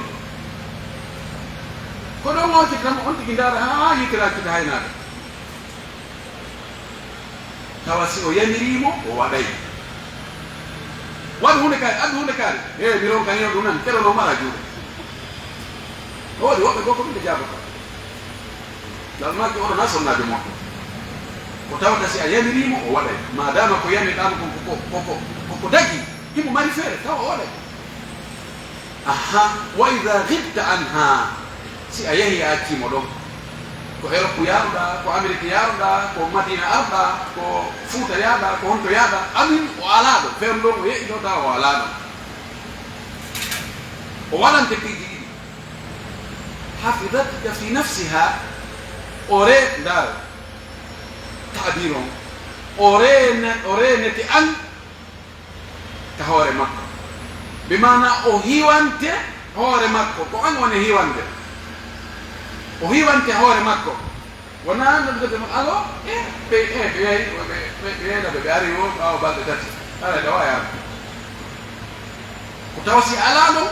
ko ɗon onkiti tan on tigi ndaara ha yitirakkita haynade tawa si o yamirimo o waɗay waɗ hunde kaari addu hunde kaari e mi ronka hino ɗum nan keɗono mara juuɗe o waɗi woɓɓe goo ko ɗum ɓe jabata lalmaki oɗo na sonnajo moɗɗo ko tawata si a yamirimo o waɗay madama ko yamirɗama koko dagi imo mari feere tawa o waɗay aha wa ida ghibta anha si a yehi a accimo ɗon ko Europe yaaruɗa ko Amérique yaaruɗa ko Madina arɗa ko Fuuta yaaɗa ko honto yaaɗa amin o alaɗo feere ɗon o yeƴi ɗo tawa o alaɗo o waɗante piiji ɗiɗi حفظتك في نفسها أوري دار تعبيرهم أورينتي أن كهوري مكة بمعنى أهيوانت هوري مكة كأن وانا هيوانت أهيوانت هوري مكة وانا نبدأ ألو بياري أو بعد تاتي أنا دوايا kutawasi alalo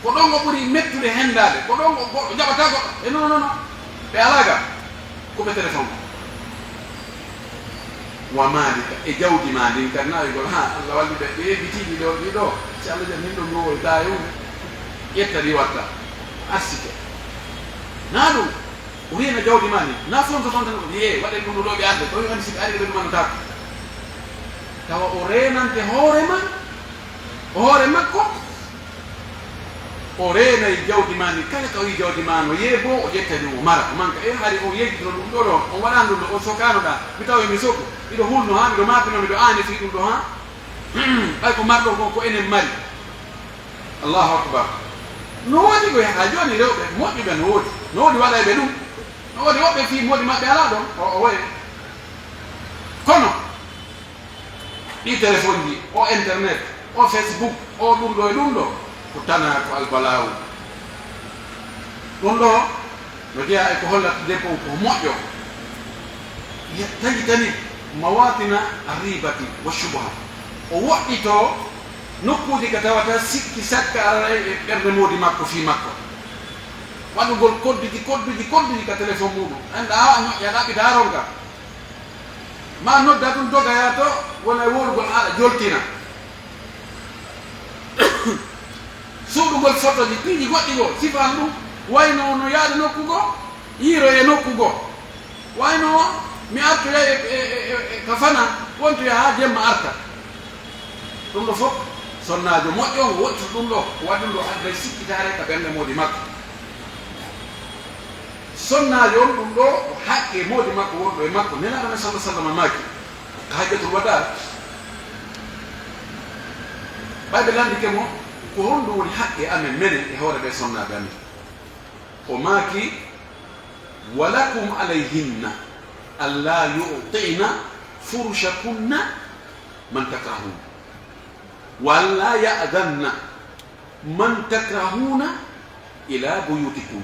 kodongo buri mettude hendade kodongo jabata ko non be alaga ko be telephone wa malika e jawdi mali kana go ha Allah walli be bitidi do ci Allah jam min do ngol dayu yettari watta asike nadu urina jawdi mali na fon to tan ko wade dum do be ande ko ngani sik ari be man tak tawa urenante hoore makko o reena e jawdi mani kala ka wi jawdi man o yeebo o jettani o mara manka hari o yejjito ɗum ɗo ɗo o waɗan ɗum ɗo o sokanoɗa mi tawi mi soko iɗo hulno ha miɗo mapino miɗo aani fi ɗum ɗo ha ɓay ko marɗo ko enen mari allahu akbar no woodi koye ha joni rewɓe moƴƴuɓe no woodi waɗa ɓe ɗum no woodi woɓɓe fi moɗi maɓɓe ala ɗon o waye kono ɗi téléphone ji o internet o Facebook o ɗum ɗo e ɗum ɗo ko tana ko albalawu ɗum ɗo no jeeya e ko hollata debbo ko moƴƴo tagi tani mawatina arribati wa shubha o woɗɗito nokkuji ka tawata sikki sakka ara e ɓerde modi makko fi makko waɗugol kodduji ka téléphone muɗum anda a ñoƴƴaɗa ɓidaronga ma nodda ɗum dogaya to wona e worugol haɗa joltina suuɗugol photo ji piiji goɗɗi go sifan ɗum wayno no yaade nokku go yiiro e nokku go wayno mi artoya e ka fana wontoya ha jemma arta ɗum ɗo fof sonnajo moƴƴo ngo woɗɗito ɗum ɗo waɗi ɗum ɗo adday sikkitare ka ɓernde modi makko sonnajo on ɗum ɗo o haqqe modi makko wonɗo e makko nenaɗo sallah sallam maki ko hajjatul wada ɓayɓe landike mo ko honɗum woni haqqe amen menen e hoore ɓe sonnaɓe amen o maaki walakum alayhinna alla yu'tina furushakunna man takrahuna walla ya'danna man takrahuna ila buyutikum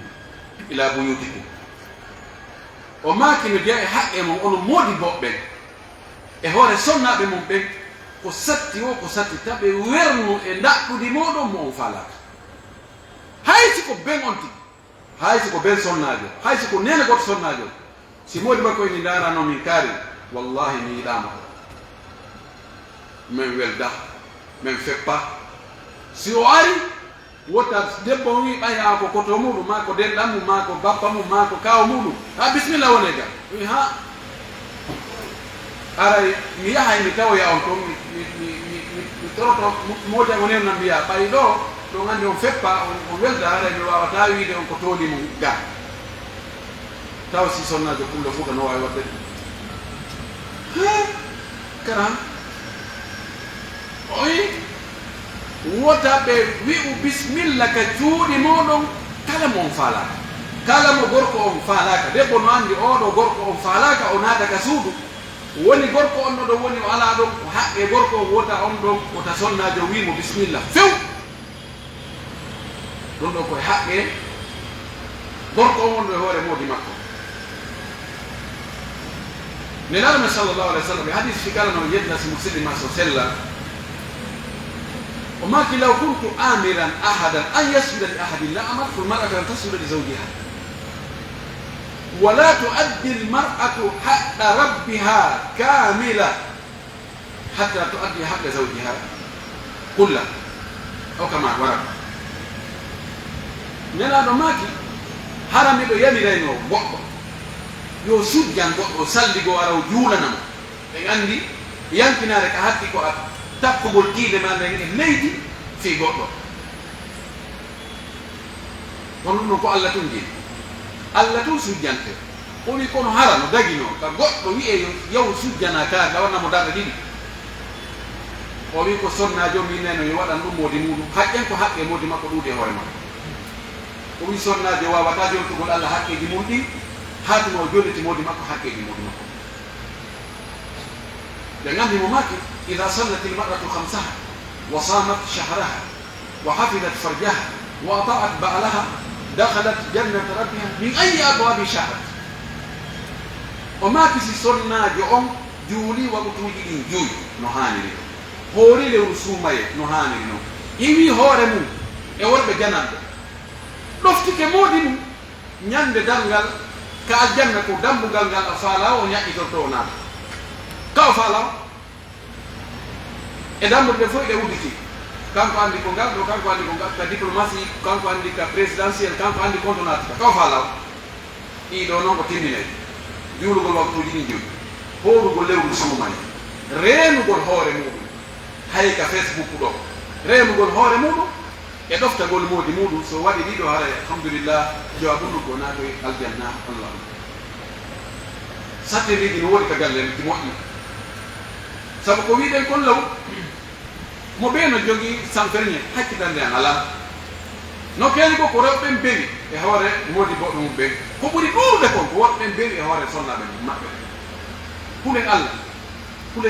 o maaki no jeeya e haqqe mon ono moodi boɓɓen e hoore sonnaɓe mum ɓen ko satti o ko satti taɓe wernu e daɗɗude moɗon mo on falaka haysi ko ben on tigi haysi ko ben sonnajo haysi ko nene goto sonnajo si modi makko eni darano min kaari wallahi mi yiɗama min welda min feppa si o ari wotta debbo wi ɓaya ko koto muɗum ma ko denɗam mum ma ko bappa mum ma ko kawa muɗum ha bisimilla wone ga wi ha aray mi yahay mi tawoya on to mi toroto moodi o nen na mbiya ɓay ɗo ɗo gandi on feppa on welda aray mi wawata wiide on ko tooli mum ga taw si sonnajo pullo fuuta no wawi wadde karam oyi wota ɓe wi'u bisimilla ka juuɗe moɗon kala mo on falaka kala mo gorko on falaka debbo no andi oɗo gorko on falaka o naata ka suudu woni gorko on ɗo woni o ala ɗon ko haqqe gorko o wota on ɗon wota sonnajo wimo bisimilla few ɗum ɗo koye haqqe gorko on wonɗo e hoore moodi makko nelaɗo sallallahu alaihi wa sallam e hadis fi kala no yedda si musidɗi ma so sella o maki law kuntu amiran ahadan an yasjuda li ahadin la amartu lmar'ata an tasjuda li zawjiha ولا تؤدي المرأة حق ربها كاملة حتى تؤدي حق زوجها كله أو كما ورد نلا ماكي حرامي دو يمي رينو بوكو يو سجان بوكو سالدي غو أراو جولنا عندي يمكن رك حتى كو تبقى بالكيد ما بين ليدي في بوكو ونو كو الله تنجي Allah tun sujjante oni kono harano dagino ka goɗɗo wi'e yow sujjana ka ga wanna mo darde ɗiɗi o wi ko sonnajo min neno yo waɗan ɗum modi muɗum haƴƴen ko haqqe modi makko ɗuude hoore makko o wi sonnajo wawata joltugol Allah hakkeji mum ɗi haatuma o jolliti modi makko hakkeji modi makko ɓe gandimo maki ida sallat ilmar'atu hamsaha wa samat shahraha wa hafidat farjaha wa ata'at ba'laha dakhalat jannata rabbiha min ayi abwabi shahat o maki si sonnajo on juuli waɓutuji ɗin juuyi no haniri hoori lewru suumaye no haniri noon iwi hoore mum e worɓe jananɓe ɗoftike moodi mum ñande dalngal ka aljanna ko dambugal ngal a faala o ñaƴƴitorto o naata ka o faala o e dambude ɗe fof ɗe udditi kanko andi ko ngal ɗo kanko andi ko ngal ka diplomatie kanko andi ka présidentiel kanko andi konto naatata ka o faala o ɗiɗo noon ko timmine juulugol waktuji ɗin joyi hoorugol lewru suumaye reenugol hoore muɗum hay ka Facebook ɗo reenugol hoore muɗum e ɗoftagol moodi muɗum so waɗi ɗiɗo hara alhamdulillah jowa ɓundu ko naato aljanna allah sattiriji no woodi ka galle ti moƴƴi sabu ko wiɗen kon law mo ɓe no jogii sanferñe hakkitande an ala no keeni ko ko rewɓen bewi e hoore moodi boɗɗo mum ɓe ko ɓuri ɗuurde kon ko woɗɓen bewi e hoore sonnaɓe maɓɓe hulen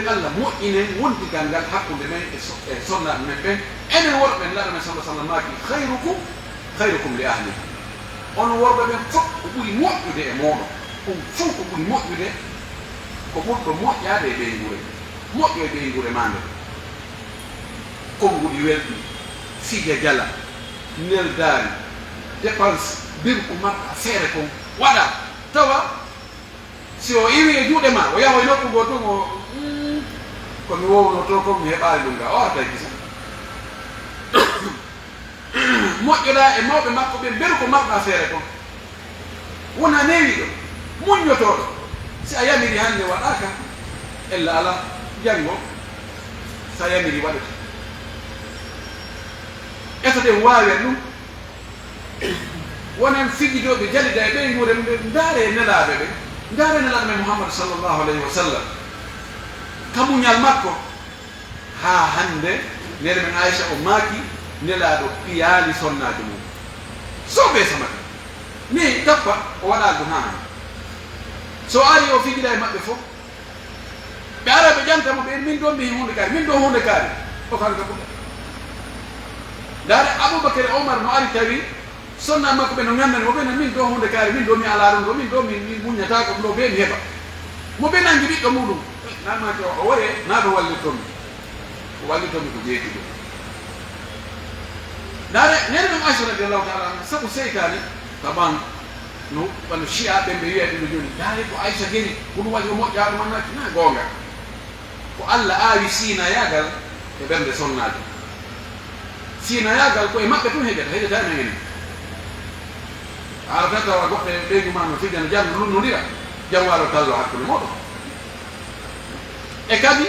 allah moƴƴinen wondigal ngal hakkude men e sonnaɓe men ɓen enen worɓe laɗa men sallah sallam maki khayrukum li ahli on worɓe ɓen fof ko ɓuri moƴƴude e moɗon ɗum fof ko ɓuri moƴƴude ko ɓurɗo moƴƴade e ɓeygure moƴƴo e ɓeygure ma nde konnguɗi welɗi fija jala neldaari dépense birku makka feere kon waɗa tawa si o iwi e juuɗe ma o yahoy nokku go tun o komi wowno to kon mi heɓaali ɗum ga o arta gisa moƴƴoɗa e mawɓe makko ɓe mberu ko maɓɓa feere kon wona newi ɗo muññotoɗo si a yamiri hannde waɗaka ella ala janngo sa yamiri waɗata etoɗen waawen ɗum wonen fijidoɓe jalida e ɓey nguure ɓe ndaare nelaɓe ɓe ndaare nelaɗo men mouhammadou sallllahu alayhi wa sallam kamuñal makko ha hannde nene men aicha o maaki nelaɗo piyaali sonnajo mum soɓe samata ni tappa o waɗa ɗum ha so ari o fijiɗa e maɓɓe fof ɓe ara ɓe ƴantamo ɓe min ɗo mi hunde kaari min ɗo hunde kaari o kanka ɓuɗa ndaare aboubacry e omar no ari tawi sonna makko ɓe no gandani mo ɓena min ɗo hunde kaari min ɗo mi ala ɗum ɗo min ɗo mi muñatako ɗum ɗo ɓe mi heɓa mo ɓe nangi ɓiɗɗo muɗum namaki o woye naɗo wallitomi o wallitomi ko jeeti ɗo ndaare nene ɗum aicha radiallahu taala anha sabu seytani taban no wano chia ɓe ɓe wiya ɗum ɗo joni ndaare ko aicha geni ko ɗum waɗi o moƴƴa ɗum annaki na gonga ko allah aawi sinayagal e ɓernde sonnajo sinayagal ko e maɓɓe tun heƴata menen ara tan tawa goɗɗe ɓeygu ma no fijana jam lunnodira jam waro tallo hakkude moɗon e kadi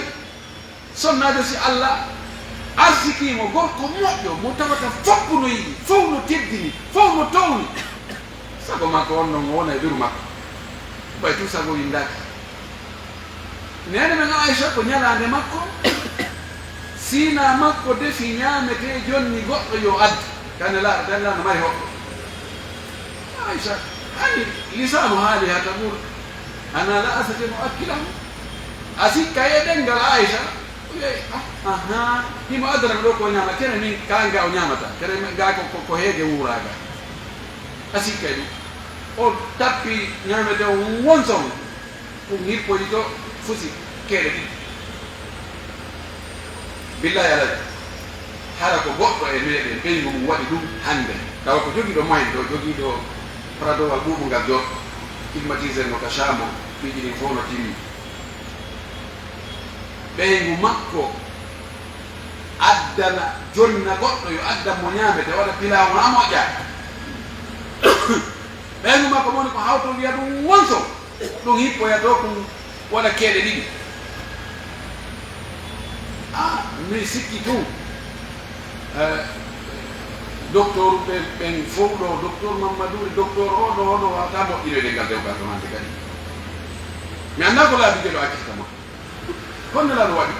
sonnajo si allah arsikimo gorko moƴƴo mo tawata foppu no yiɗi fof no teddini fof no towni sago makko wonno mo wona e ɓiru makko ɓay tout sago yindaki nene men aicha ko ñalande makko sina makko defi ñamete jonni goɗɗo yo addi kanela dallano mari hoɓɓe aicha ani lisanu haali hata ɓuur ana la asate mo akkilam a sikka e ɗengal aicha aha himo addanami ɗo ko ñama kene min kanga o ñamata kene ga ko heege wuuraga a sikkay ɗum o tappi ñamete o wonson ɗum hippoji to fusi keɗe ɗiɗi billahi alaji hara ko goɗɗo e meɗen ɓeygu mum waɗi ɗum hannde tawa ko jogiiɗo moyen ɗo jogiiɗo pradowal ɓuuɓungal jot climatiseur mo ka chamo piiji ɗin fof no timmi ɓeygu makko addana jonna goɗɗo yo addan mo ñaamete waɗa pilawo ha moƴƴa ɓeygu makko moni ko hawto wiya ɗum wonso ɗum hippoya to ɗum waɗa keeɗe ɗiɗi mi sikki tun docteur ɓen fof ɗo docteur Mamadouri docteur oɗo wata moƴƴire ɗe ngal départementé kadi mi annda ko laabi jeɗo accirta ma kon nelaɗo waɗi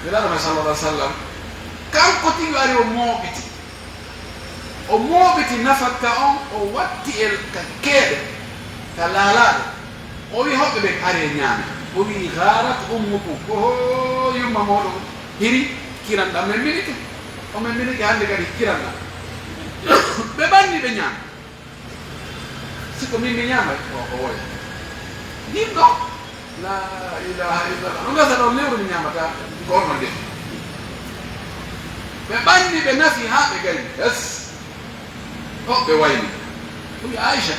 nelaɗo ma sallallah sallam kanko tigi ari o mooɓiti o moɓiti nafakka on o watti el ka keeɗe ka laalaɗo o wi hoɓɓe ɓe are ñaame o wi harat ummukum ko yumma moɗon hiri kiranɗam men minike o men minike hannde kadi kiranɗam ɓe ɓanni ɓe ñaama siko min mi ñaamay o woya ɗin ɗo la ilaha illallah no gasa ɗo lewru mi ñamata gorno nde ɓe ɓanni ɓe nafi ha ɓe gari yes hoɓɓe wayni o wi aicha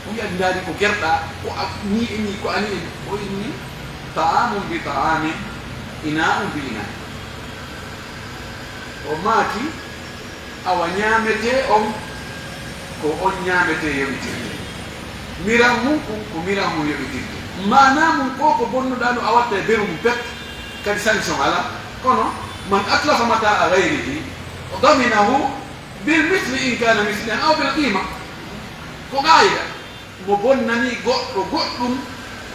o wi adi ndaari ko gerɗa ko ni e ni ko ani en o inni taamum bi taami ina'um bi ina o maaki awa ñaamete on ko on ñaamete yoɓitirde miran mum ko miran mum yoɓitirde mana mum ko bonnuɗa ɗo a watta e beru mum pet kadi sanction ala kono man atlafa mata a gayrihi daminahu bil misli in kana mislian aw bil qima ko gayda mo bonnani goɗɗo goɗɗum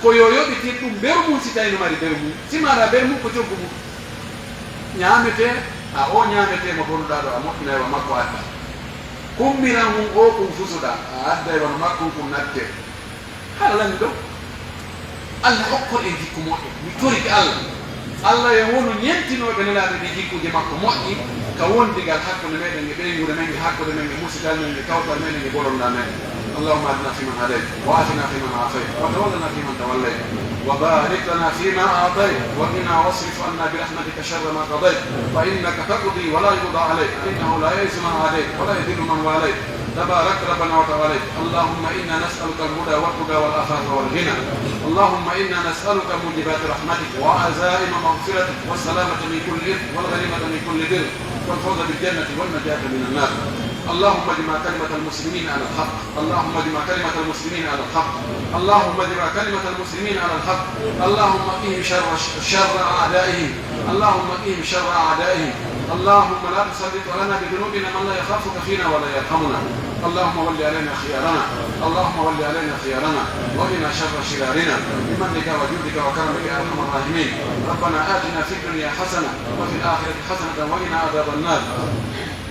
ko yo yoɓitir ɗum beru mum si tawi no mari beru mum simara beru mum ko coggu mum ñaamete a o ñaamete mo bonnuɗa ɗo a moƴƴina wa makko adda kummiran mum o kum fusuɗa a adda e wono makkum kum nadde hala lani ɗo allah hokkor e jikku moƴƴo mi torike allah e wonu ñentinoɓe nelaɗe ɗi jikkuje makko moƴƴi ka wondigal hakkude meɗen e ɓeygure men e hakkude men e musidal men e kawtal men e bolonɗa men اللهم اهدنا فيمن هديت وآتنا فيمن عافيت وتولنا فيمن توليت وبارك لنا فيما أعطيت وقنا واصرف عنا برحمتك شر ما قضيت فإنك تقضي ولا يقضى عليك إنه لا يئس من عاديت ولا يذل من واليت تبارك ربنا وتعاليت اللهم إنا نسألك الهدى والتقى والعفاف والغنى اللهم إنا نسألك موجبات رحمتك وعزائم مغفرتك والسلامة من كل إثم والغنيمة من كل بر والفوز بالجنة والنجاة من النار اللهم اجمع كلمة المسلمين على الحق اللهم اجمع كلمة المسلمين على الحق اللهم اجمع كلمة المسلمين على الحق اللهم قهم شر أعدائهم اللهم قهم شر أعدائهم اللهم لا تسلط لنا بذنوبنا من لا يخافك فينا ولا يرحمنا اللهم ول علينا خيارنا اللهم ول علينا خيارنا وقنا شر شرارنا بمنك وجودك وكرمك يا ارحم الراحمين ربنا آتنا في الدنيا حسنة وفي الآخرة حسنة وقنا عذاب النار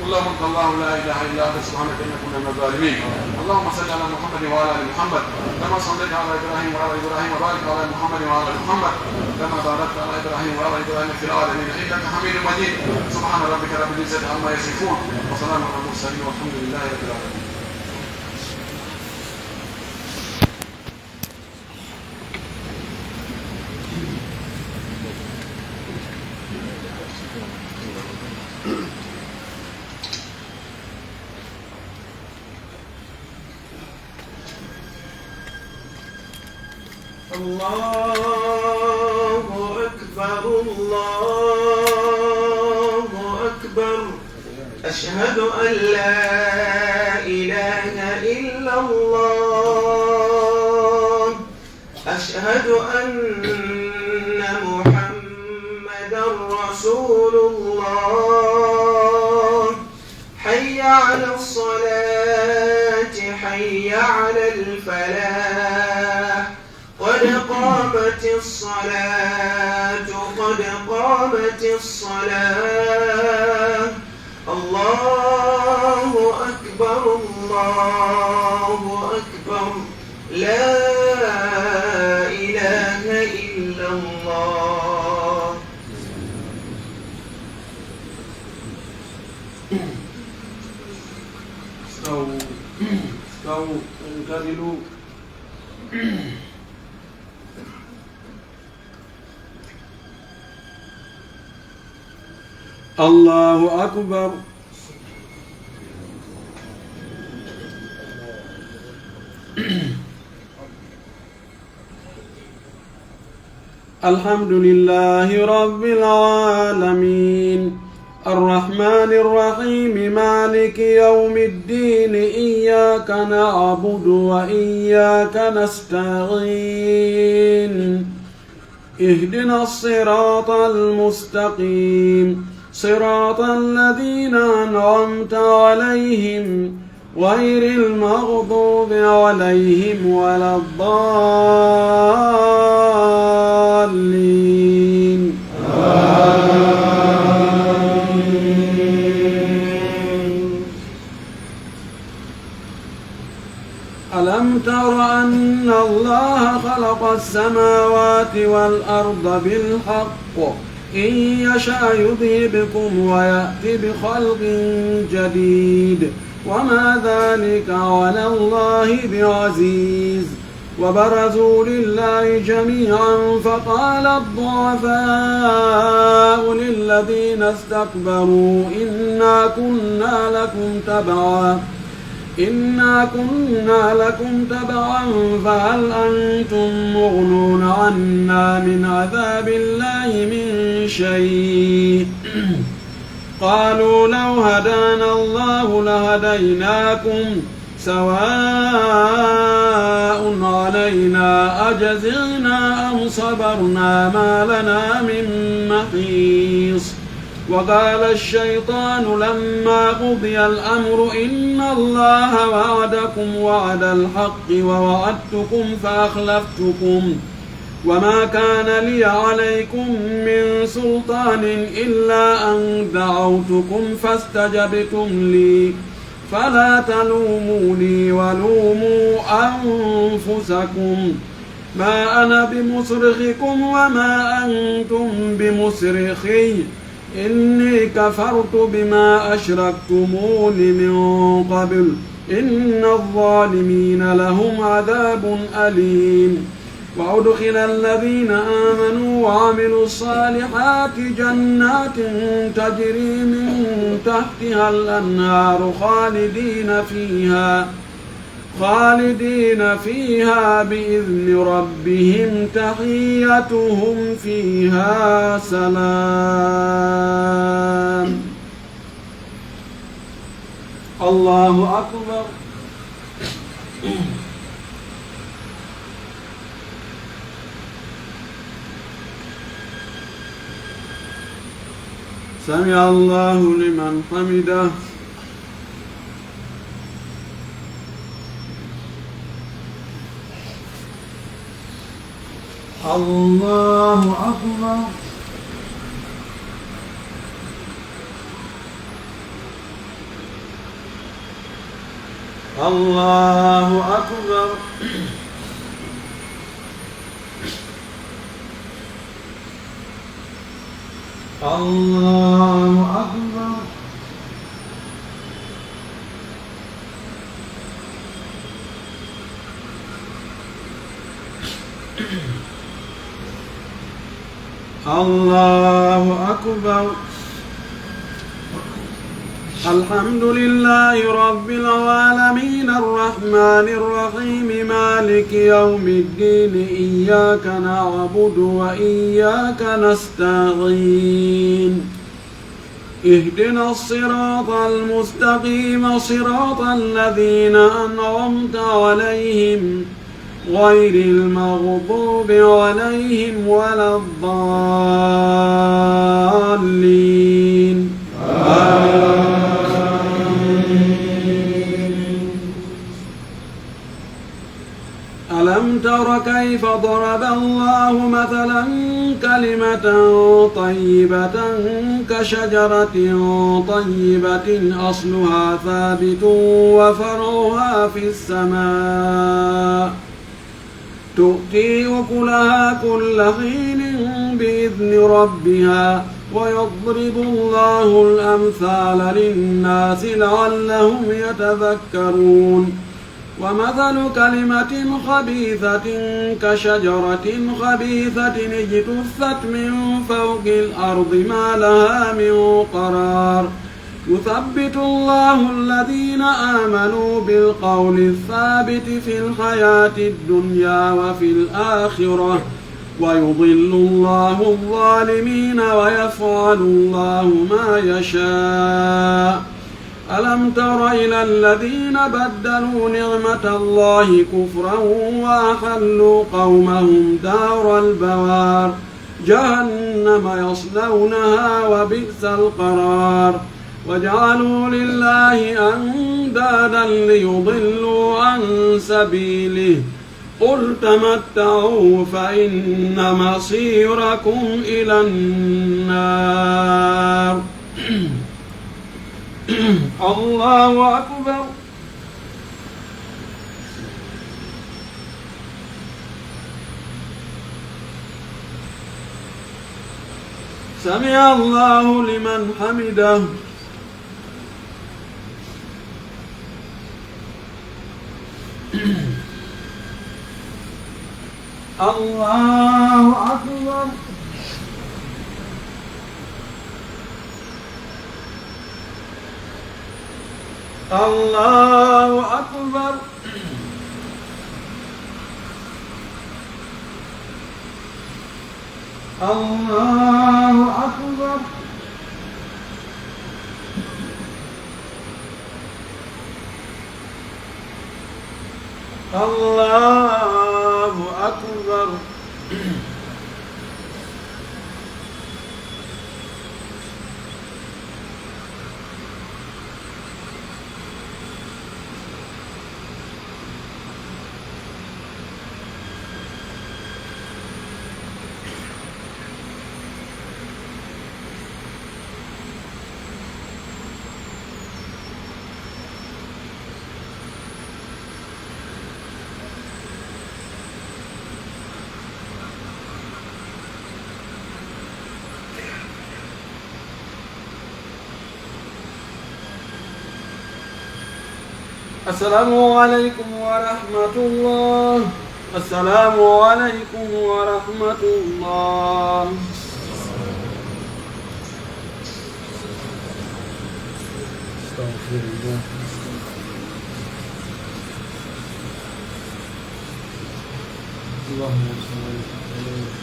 اللهم انت الله لا اله الا انت سبحانك انا كنا من الظالمين اللهم صل على محمد وعلى ال محمد كما صليت على ابراهيم وعلى ابراهيم وبارك على محمد وعلى ال محمد كما باركت على ابراهيم وعلى ابراهيم في العالمين انك حميد مجيد سبحان ربك رب العزه عما يصفون وسلام على المرسلين والحمد لله رب العالمين. الله أكبر الله أكبر أشهد أن لا إله إلا الله أشهد أن محمدا رسول الله حي على الصلاة حي على الفلاح قد قامت الصلاة قد قامت الصلاة الله أكبر الله أكبر لا إله إلا الله. استووا اعتدلوا. الله أكبر. الحمد لله رب العالمين الرحمن الرحيم مالك يوم الدين إياك نعبد وإياك نستعين اهدنا الصراط المستقيم صراط الذين أنعمت عليهم غير المغضوب عليهم ولا الضالين. ألم تر أن الله خلق السماوات والأرض بالحق إن يشاء يذهبكم ويأتي بخلق جديد وما ذلك على الله بعزيز وبرزوا لله جميعا فقال الضعفاء للذين استكبروا إنا كنا لكم تبعا فهل أنتم مغنون عنا من عذاب الله من شيء قالوا لو هدانا الله لهديناكم سواء علينا أجزعنا أم صبرنا ما لنا من محيص وقال الشيطان لما قضي الأمر إن الله وعدكم وعد الحق ووعدتكم فأخلفتكم وما كان لي عليكم من سلطان إلا أن دعوتكم فاستجبتم لي فلا تلوموني ولوموا أنفسكم ما أنا بمصرخكم وما أنتم بمصرخي إني كفرت بما أشركتمون من قبل إن الظالمين لهم عذاب أليم وأدخل الذين آمنوا وعملوا الصالحات جنات تجري من تحتها الأنهار خالدين فيها بإذن ربهم تحيتهم فيها سلام. الله أكبر. سمع الله لمن حمده. الله أكبر. الله أكبر. الله أكبر. الله أكبر. الحمد لله رب العالمين الرحمن الرحيم مالك يوم الدين إياك نعبد وإياك نستعين اهدنا الصراط المستقيم صراط الذين أنعمت عليهم غير المغضوب عليهم ولا الضالين آمين. ألم تر كيف ضرب الله مثلا كلمة طيبة كشجرة طيبة أصلها ثابت وفرعها في السماء تؤتي أكلها كل حين بإذن ربها ويضرب الله الأمثال للناس لعلهم يتذكرون ومثل كلمة خبيثة كشجرة خبيثة اجتثت من فوق الأرض ما لها من قرار يثبت الله الذين آمنوا بالقول الثابت في الحياة الدنيا وفي الآخرة ويضل الله الظالمين ويفعل الله ما يشاء. ألم تر إلى الذين بدلوا نعمة الله كفرا وأحلوا قومهم دار البوار جهنم يصلونها وبئس القرار وجعلوا لله أندادا ليضلوا عن سبيله قل تمتعوا فإن مصيركم إلى النار. الله أكبر. سمع الله لمن حمده. الله أكبر. الله أكبر. الله أكبر. الله أكبر. السلام عليكم ورحمة الله. السلام عليكم ورحمة الله. استغفر الله. اللهم صل على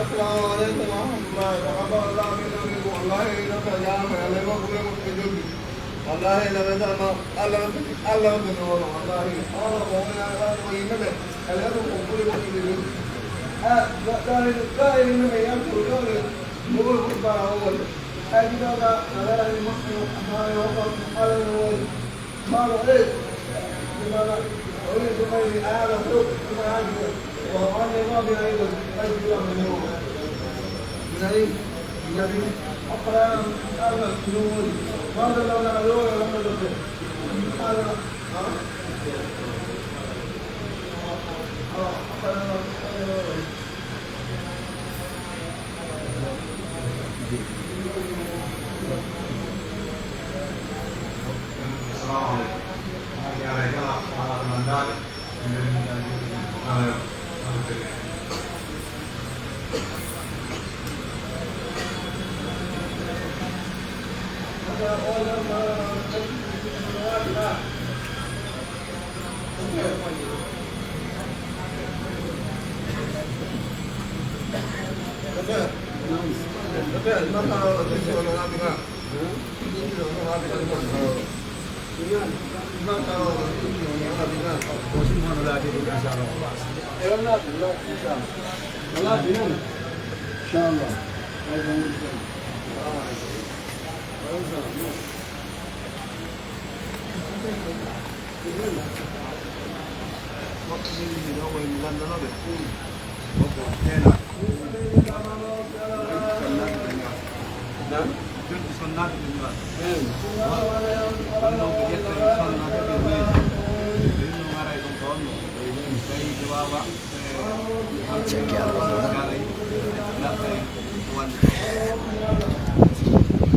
السلام عليكم ورحمة الله وبركاته. والله إنك يا أخي الله يبارك فيك جدي. والله إنك الله الله بنور والله الله ويا الله ينبه الله يبارك فيك جدي. قال إنما يأكل قال نقول خطبة أول. أجد هذا المسلم هذا وقت هذا الأول. قالوا إيه؟ لماذا أريد غيري هذا فوق ثم هذا وأنا ما بأيضا أجد من يوم. من أي؟ الذي أقرأ أمر نور ماذا لو نعلوه لما نقول هذا السلام عليكم. Hari raya para Ramadan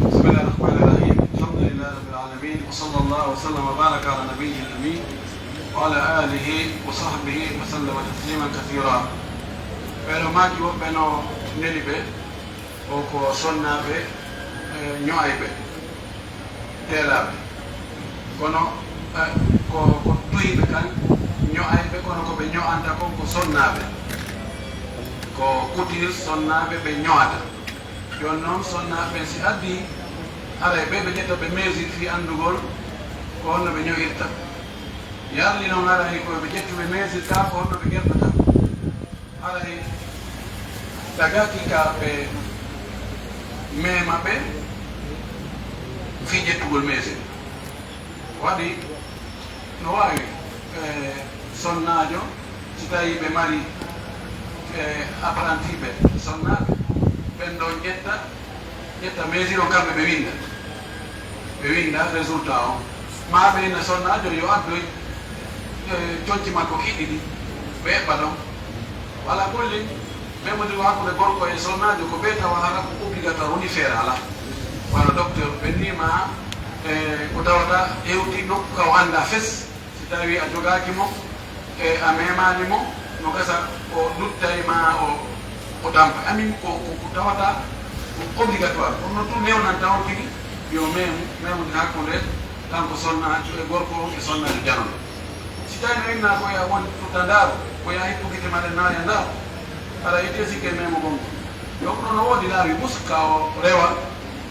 Bismillahirrahmanirrahim. Alhamdulillahirrahmanirrahim. Sallallahu wasallam wa baraka ala nabiyyi al-amin wa ala alihi wa sahbihi wa sallama tasliman kathira. Pero maki woɓɓe no neli ɓe o ko sonnaɓe ñoayɓe teelaɓe kono ko toyiɓe kan ñoayɓe kono koɓe ño'anta kon ko sonnaɓe ko kutir sonnaɓe ɓe ño'ata jon noon sonnaɓe si addi aray ɓe ɓe ƴetta ɓe mesure fi andugol ko honno ɓe ño'irta yarli noon aray koɓe ƴettuɓe mesure ka ko honno ɓe gertata aray tagaki ka ɓe mema ɓe fi ƴettugol mesure waɗi no wawi sonnajo si tawi ɓe mari apprenti ɓe sonnaɓe ɓen ɗon ƴetta mesure o kamɓe ɓe winda résultat o ma ɓeyna sonnajo yo addoy coñci makko kiɗɗi ɗi ɓe eɓɓa ɗon wala kulli même di hakkude gorko e sonnajo ko ɓe tawa hara ko obligatoire woni feere ala wala docteur ɓennima ko tawata hewti nokku ka o anda fes si tawi a jogaki mo e a memani mo no gasa o luttay ma o dampa amin ko tawata ko obligatoire kono noon tum newnan tawon tigi yo memude hakkude kanko sonnajo e gorko e sonnajo janoɗo si tawi no inna koya won tutta ndaaro koya hippugite maɗe naaya ndaaro ara ite sikke memo gonko donc noon o woodi laawi ɓuska o rewa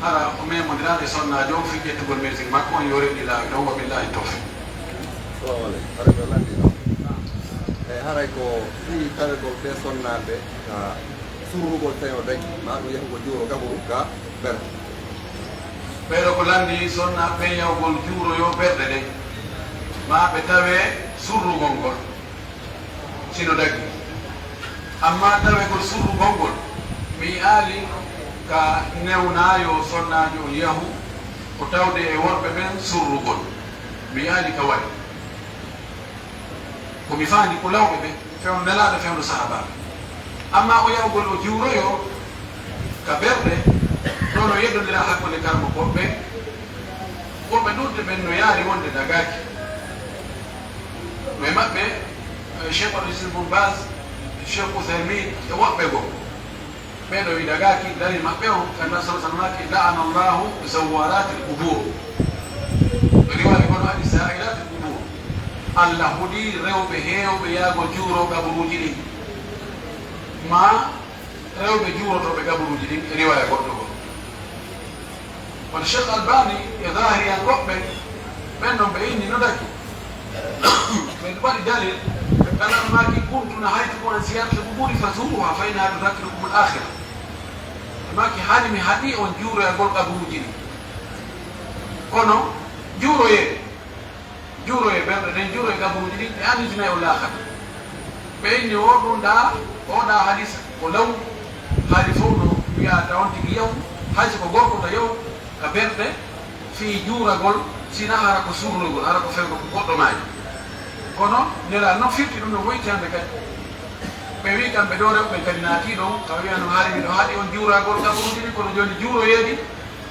hara o memodirade sonnajo o fi ƴettugol médecine makko on yo reɗɗi laawi ɗon wabillahi tawfiq. Assalamu aleykum hara ɓe landino eyi haray ko fii tawegol ɓe sonnaɓe ka surrugol tawi o dañi ma ɗum yahugo juuro gaburu ga ɓerde ɓeɗo ko landi sonnaɓe yahugol juuroyo ɓerɗe ɗe ma ɓe tawe surrugol ngol sino daggi amma tawegol surrugol ngol mi aali ka newnayo sonnajo yahu ko tawde e worɓe ɓen surrugol mi aali ka waɗi komi faandi ko lawɓe ɓe fewno nelaɗo fewno sahabaɓe amma o yahugol o juuroyo ka ɓerɗe ɗon o yeddodira hakkude karmo goɓɓe woɓɓe ɗuɗɓe ɓen no yaari wonde dagaki no e maɓɓe cheikh al-islam ibn bas cheikh outhaymin e woɓɓe goo ɓeɗo wi dagaki dari maɓɓe o kanda sa salmaki la'ana allahu zawarati l qubur riwayi kono adi sairati l qubur allah huɗi rewɓe heewɓe yaago juuro gaburuji ɗin ma rewɓe juurotoɓe gaburuji ɗin e riwaya goɗɗo go kono cheikh albani e dahiriyan goɓɓe ɓen ɗon ɓe inni no daki ɓe waɗi dalil ɓe kalanmaki kuntuna haytu ko an siyarta quburi fazuruha fa innaha tudakkirukum l akhira maki hani mi haɗi on juuroyagol gaburuji ɗi kono juuroye ɓerɗe ɗen juuroye gaburuji ɗin ɓe anditinayi o laakata ɓe inni o ɗum ɗa oɗa hadisa ko law haali fof no wiya tawon tigi yaw hayso ko gorko to yaw ka ɓerɗe fi juuragol sina hara ko surlugol hara ko fewgo ko goɗɗo maaji kono nela noon firti ɗum no woyti hande kadi ɓe wi kamɓe ɗo rewɓe kadi naati ɗon ka wiya no haali miɗo haaɗi on juuragol gaburuji ɗi kono joni juuroyeeɗi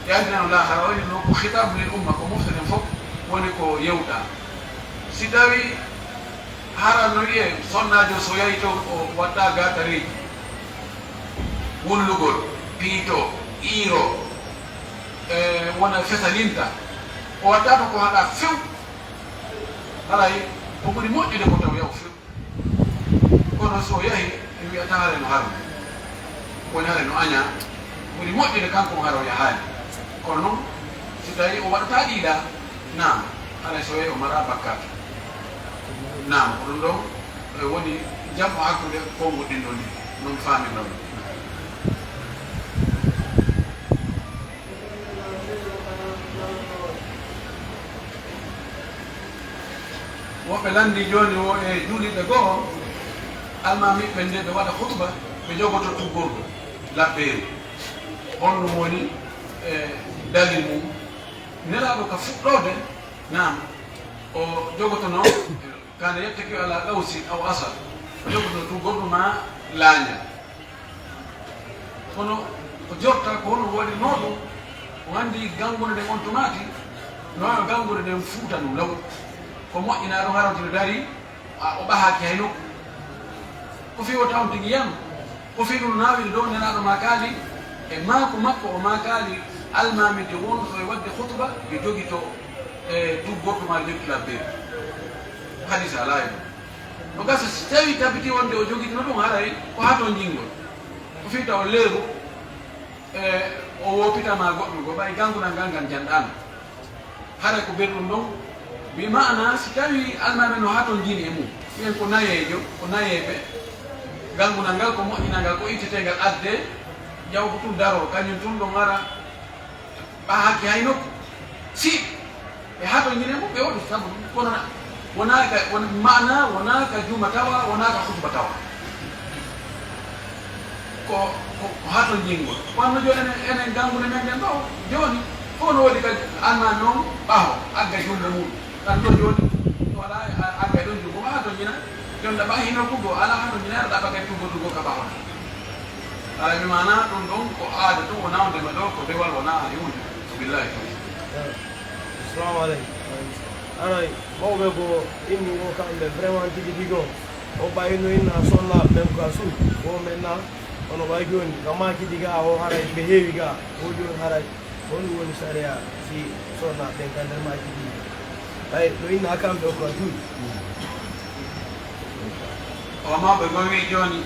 e andinano lahara woni no ko hitabu lil umma ko moftoɗen fof woni ko yewɗa si tawi hara no wiye sonnajo so yahi to o waɗɗa gatareji wullugol piito iiro wona fesalinta o waɗɗa to ko haɗa few haray ko ɓuri moƴƴude ko taw yaw few kono so yahi en wiyata hare no haru woni hare no aña ɓuri moƴƴude kanko mo hara o yahaani kono noon si tawi o waɗata ɗiɗa nam haray so yahi o mara bakkata nam ko ɗum ɗon woni jammo hakkude kongo ɗin ɗon ni noon faami noon woɓɓe landi joni o e juuliɓe goo almamiɓe nde ɓe waɗa hutba ɓe jogoto tuggorɗo labbeeri honɗum woni dalil mum nelaɗo ka fuɗɗode nam o jogoto noon kande yetteki ala ɗawsi aw asal o jogoto tuggorɗo ma laaña kono ko jorta ko hono waɗi noɗum o andi gangude nden on tomati no gangude nden fuuta ɗum law ko moƴƴina ɗo harantino dari o ɓahaki hay nokku ko fi o tawn tigi yam ko fi ɗum naawide dow nenaɗo ma kaali e maako makko o ma kaali almamide wonɗo e wadde hutuba yo jogi to e tuggorɗo ma jogi labbeeri hadis ala e ɗum no gasa si tawi tabiti wonde o jogitino ɗum haray ko hato jingol ko fi taw leeru o wopitama goɗɗum go ɓay gangunal ngal ngal janɗano haray ko berɗum ɗon bi maana si tawi almame no ha toon jini e mum ɓen ko nayejo ko nayeɓe gangunal ngal ko moƴƴinal ngal ko ittetegal adde jaw ko tum daro kañum tum ɗon ara ɓa hakki hay nokku si e ha toon jini e mum ɓe waɗu sabu kono wonaka mana wonaka juma tawa wonaka hutba tawa ko ha toon jingol wanno joni enen gangude men nden ɗo joni fof no waɗi kadi almame noon ɓaho agga jumɗe mum tan ɗo joni wala agga ɗon jumbo ha toon jina jonde ɓa hino kugo ala hano ñinare ɗa ɓagay tugodugo ka ɓawana ala mi mana ɗum ɗon ko aada ɗum wona ndema ɗo ko dewal wona yewde billahi assalamu aleykum aray mawɓe ko inni o kamɓe vraiment tigi tigi on o ɓayno inna sonna ɓen ka suu o maintenant ono ɓay joni ga makidi ga o haray ɓe heewi ga o joni haray honɗum woni saria si sonna ɓen ka nder makidi ɓay ɗo inna kamɓe o ka tuuɗi o mawɓe go wi joni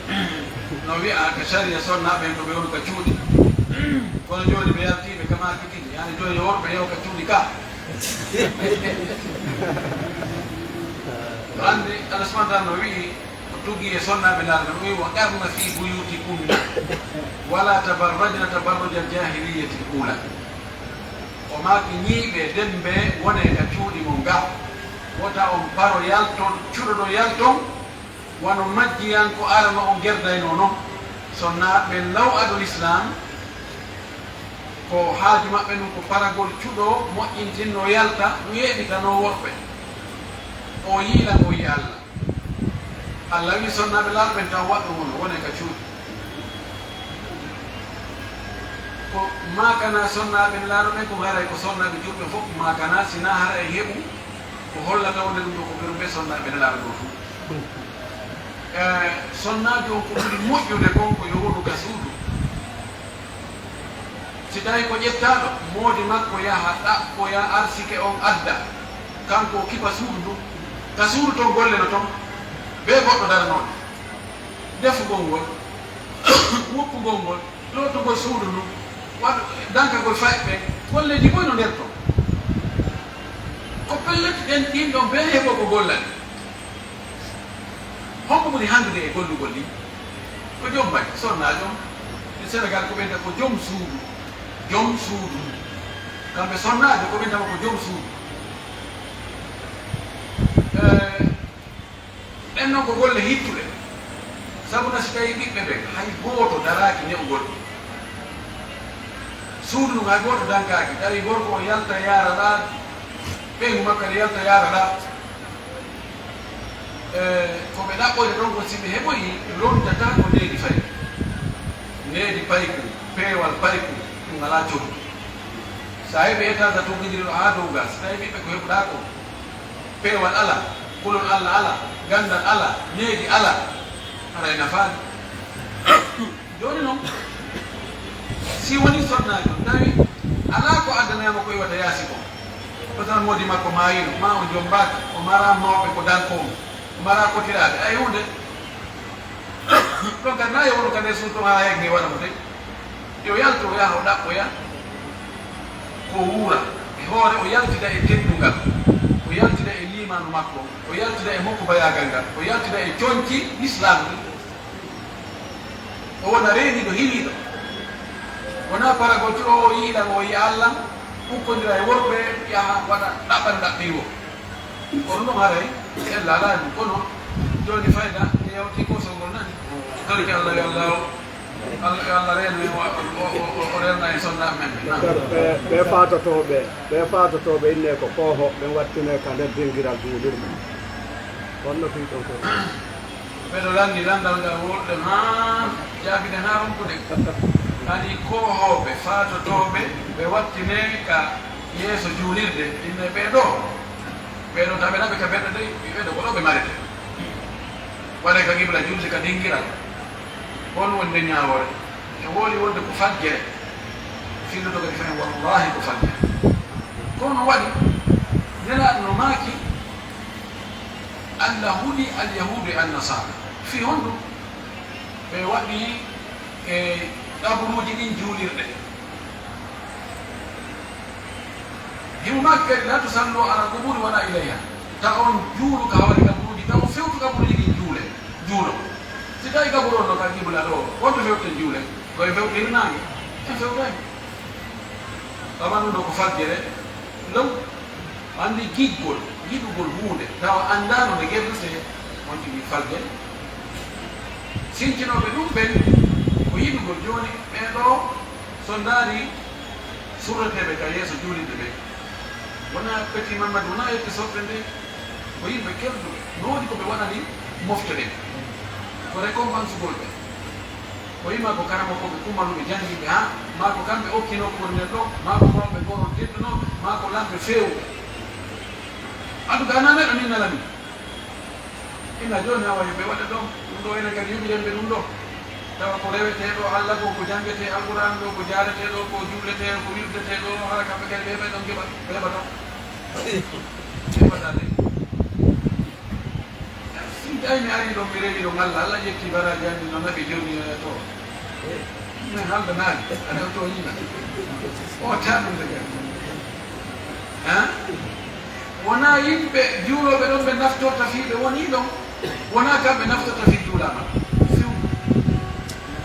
no wiya ka saria sonnaɓen ko ɓe woni ka cuuɗi kono joni ɓe yaltiɓe ka makidiji yani joni worɓe yew ka cuuɗi ka andi Allah subhanahu wa ta'ala no wi tugi e sonnaɓe laala no wi wa qarna fi buyutikunna wala tabarrajna tabarruja aljahiliyati l-ula o maki ñiiɓe dembe wone ka cuuɗi mo nga wota on paro yalton cuɗoɗo yalton wono majjiyan ko arano on gerdayno noon sonnaɓe law adol islam ko haaju maɓɓe ɗum ko paragol cuɗo moƴƴintinno yalta ɗum yeeɓitano worɓe o yiilan o yi Allah Allah wi sonnaɓe laalɓen taw waɗɗo won wone ka cuuɗi ko makana sonnaɓe laaɗoɓen ko haray ko sonnaɓe juɗɓe fof makana sina hara e heɓu ko hollata wonde ɗum ɗo ko ɓerɓe sonnaɓe laaɗo ɗo fof sonnaɓe on ko ɓuri moƴƴude kon ko yo woɗu ka suudu si tawi ko ƴettaɗo moodi makko yaha ɗaɓɓoya arsike on adda kanko o kipa suudu ndu ka suudu ton golle no ton be goɗɗo daranoɗo defugol ngol woppugol ngol lootugol suudu ndu waɗ dankagol fayɓe golleji boy no nder ton ko pelleti ɗen ɗin ɗon be heɓo ko gollani honko ɓuri handude e gollugol ɗi ko joom mbaɗi sonnajo e Sénégal ko ɓeyta ko joom suudu kamɓe sonnajo ko ɓeytama ko joom suudu ɗen noon ko golle hittuɗe sabuna si tawi ɓiɓɓe ɓe hay gooto daraki neɓugol suudu ɗum hay gooto dankaki tawi gorko o yalta yaraɗa ɓeygu makko ene yalta yaraɗa ko ɓe ɗaɓɓoyde ɗon ko si ɓe heɓoyi lontata ko ndeedi fayi ndeedi payku peewal payku ɗum ala codu sa heɓe étage a togidiriɗo ha dow gas so tawi ɓiɓɓe ko heɓuɗa ko peewal ala kulol Allah ala gandal ala needi ala ara e nafaani joni noon si woni sonnajo tawi ala ko addanayama ko iwata yaasi ko tan moodi makko mayino ma o jombaka o mara mawɓe ko dankomo o mara kotiraɓe ay hunde ɗon kadi na yewonu ka nde suuto ha hegne waɗa mo tawi yo yalto o yaha o ɗaɓɓoya ko wuura e hoore o yaltida e teddungal o yaltida e limanu makko o yaltida e mokko bayagal ngal o yaltida e coñci l'islam ɗi o wona reeniɗo hiwiɗo wona paragol cuɗo o yiiɗan o yi Allah hukkodira e worɓe yaha waɗa ɗaɓɓan ɗaɓɓiwo kono ɗum haray ella ala ɗum kono joni fayda e yawti kosogol nani halki Allah yo Allah reeno o renna e sonnaɓe men ɓe fatotoɓe inne ko kooho ɓe wattine ka nder dingiral juulirɗum wonno fi ɗon ko ɓeɗo landi landal ngal wolɗen ha jaabide ha ronkude kadi koohoɓe fatotoɓe ɓe wattine ka yeeso juulirde inne ɓeɗo taɓe naɓe ka ɓeɗɗo dey ɓeɗo ko ɗo ɓe marete waɗe ka qibla julde ka dingiral hon wonde ñawore e wooli wonde ko fajjere filluɗo kadi fayi wallahi ko fajjere kono waɗi nelaɗo no maaki Allah huɗi alyahudu e annasara fi honɗum ɓe waɗi e ɗaburuji ɗin juulirɗe himo maaki kadi la tusallu ala quburi wala ilayha ta on juulu ka hawari kaburuji ta on fewtu kaburuji ɗin juulo si tawi kaburu on no ka qibla ɗo wonto fewten juule koye fewtirnaki en fewtani taman ɗo ko fajjere law andi giɗugol hunde tawa andano nde gerdete on tigi fajje sincinoɓe ɗum ɓen ko yiɗugol joni ɓeɗo so daari surreteɓe ka yeeso juulide ɓe wona petit Mamadou wona yette soɓɓe nde ko yimɓe kerduɓe no wodi koɓe waɗani moftoɗe ko récompense golɓe o yima ko karama koɓe kumanuɓe jangiɓe ha ma ko kamɓe okkino ko nden ɗo ma ko mawɓe goron teddunoɓe ma ko lamɓe fewɓe en tout cas na neɗɗo ni nalami ina joni hawa yoɓe waɗa ɗon ɗum ɗo ene kadi yuɓiɗen ɓe ɗum ɗo tawa ko reweteɗo allah ko jangete alquran ɗo ko jareteɗo ko juulete ko wirdeteɗo hara kamɓe kadi ɓe ɓe ɗon keɓa heɓa ɗon heɓata de si tawi mi ari ɗon mi rewi ɗon allah allah ƴetti baraji andi no naɓi joni to min halda naali aɗa to yina o taɗum de kadi wona yimɓe juuloɓe ɗon ɓe naftorta fiiɓe woni ɗon wona kamɓe naftorta fi juulama fiw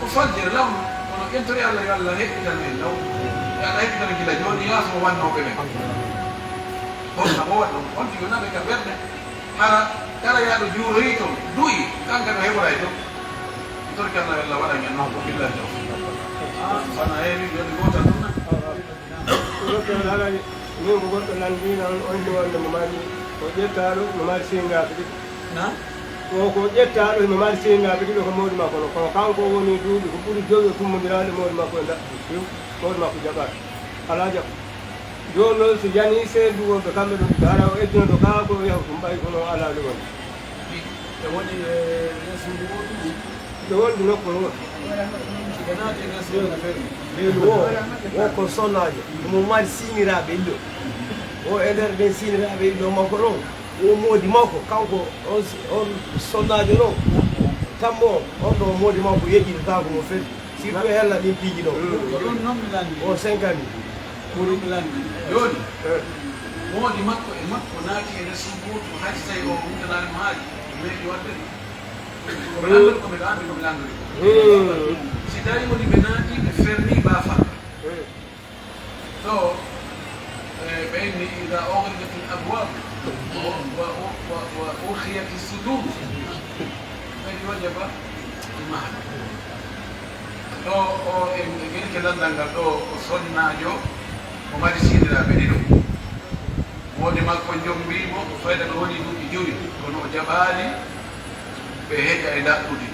ko fajjere lawnu kono ƴentori allah yo allah heɓɓitan men law yo allah heɓɓitana gila joni yaso wannoɓe men honna mo waɗ ɗon on tigi naɓe ka ɓerɗe hara kala yaaɗo juuroyi toon duyi kanka no heɓoray toon torki allah yo allah waɗamen noon ko billahi taw fana heewi yoni gotal ɗum min ko goɗɗo nandina on wonde mo mari ko ƴettaɗo no mari sengaɓe ɗiɗo ko ƴettaɗo no mari sengaɓe ɗiɗo ko mawɗi makko no kono kanko woni duuɓi ko ɓuuri jogi tummodiraɗe mawɗi makko e daɗɗo few mawɗi makko jaɓaɗo ala jaɓ joni noon so jani seeduwoɓe kamɓe ɗum ara o eddino ɗo kaa ko yahu tum ɓay kono ala ɗo woni e woni resudu o ɗum ɗo wonde nokku no woni ɓe naati resudu feewi leylu o ko sonnajo omo mari siniraɓe illo o e nder ɗen siniraɓe illo makko ɗon o moodi makko kanko on sonnajo ɗon tammo on ɗo moodi makko yeƴƴiɗo tako mo fedi surtout hella ɗin piiji ɗon ɗon noon mi landi o 5 ans ɓuri mi landi joni moodi makko e makko naati e resu goto hay so tawi o hundanani mo haaji meeɗi wadde komi landori komiɗo andi komi landori si tawi woni ɓe naati ɓe ferni baafa ɗo ɓeyni ida ohrijat l abwab wa urhiyat sudud ɓeyni wajaba imana ɗo o e gueɗike landal ngal ɗo o sonnajo o mari siniraɓe ɗiɗo wodi makko jombimo fayda no woni duuɓi joyi kono o jaɓani ɓe heƴa e daɗɗude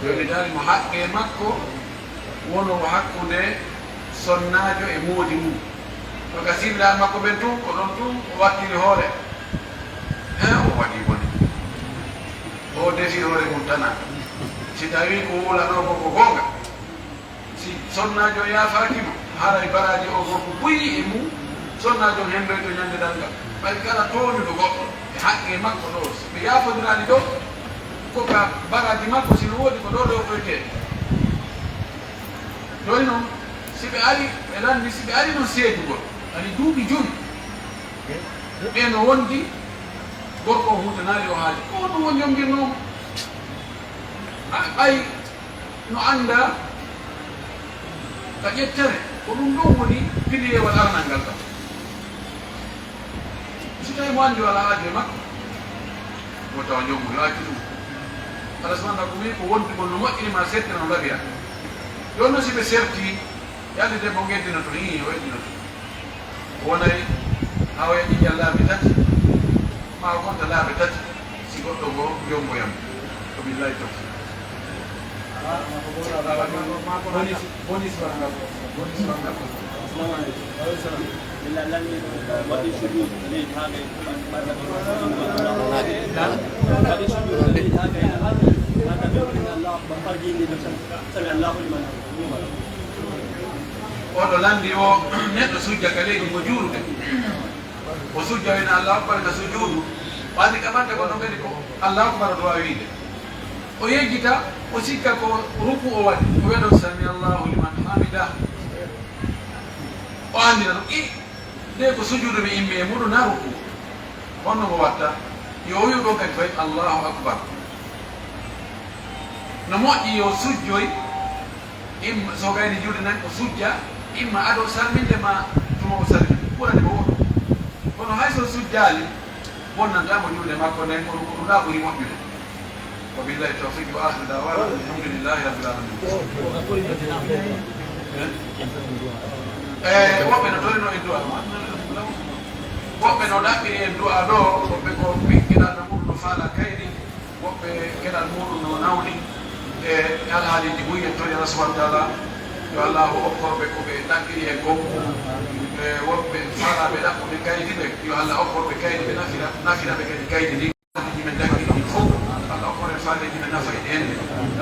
joni darimo haqqe makko wonowo hakkude sonnajo e moodi mum to ka siniraɓe makko ɓen tun ko ɗon tun o wattiri hoore o waɗi bone o defi hoore mum tana si tawi ko wulano koko gonga si sonnajo yafakimo haray baraji o gorko buyi e mum sonnajo hendoyto ñande dalgal ɓay kala toñuɗo goɗɗo e haqqe makko ɗo ɓe yafodirani ɗo koka baraji makko sino woodi ko ɗo ɗo ɓoyte joni noon si ɓe ari ɓe landi si ɓe ari noon seedugol ani duuɓi joni ɓeno wondi gorko o hudanari o haali ko ɗum o jombirnomo ɓay no anda ka ƴettere ko ɗum ɗon woni piliyewal arnal ngal ɗam si tawi mo andi wala haaji e makko mo tawa jommu yo acci ɗum ala subahana ko wi ko wondugol no moƴƴinima settira no laɓira joni noon si ɓe serti yalde debbo geddina to o weɗɗino to o wonayi ha o yaƴi laabi tati ma o gonta laabi tati si goɗɗo ngo jomboyam ko billahi tawfiq bonus baranga bonus baranga oɗo landi o neɗɗo sujja ka leydi mo juurude o sujja wina allahu akbar ka sujuudu wandi kamante ko ɗon kadi ko allahu akbar to wawi wiide o yejjita o sikka ko ruku o waɗi o weɗo sami allahu liman hamida o andina ɗum nde ko sujuudu ɓe immi e muɗum na ruku honno mo watta yo wiu ɗon kadi fayi allahu akbar no moƴƴi yo sujjoy imma so gayni juuɗe nan o sujja imma aɗo salminde ma tuma o salmi ɓurani mo woɗo kono hay so sujjali bonnantamo juuɗe makko nden kono ko ɗum ɗa ɓuuri moƴƴude wa billahi tawfiq wa akhiru dawana alhamdulillahi rabbil alamin woɓɓe no torino e du'a woɓɓe no ɗaɓɓiri e du'a ɗo woɓɓe ko ɓikkinaɗo mum no faala kayri woɓɓe alhaaliji muyettori Allah subahanahu wa taala yo allahu okkorɓe ko ɓe ɗaɓɓiri e gom e woɓɓe faalaɓe ɗaɓɓuɓe kaydi ɓe yo allah okkorɓe kaydi ɓe nafiraɓe kadi kaydi ndi ji men daggiri ɗum fof allah okkoren faaleji men nafa e ɗen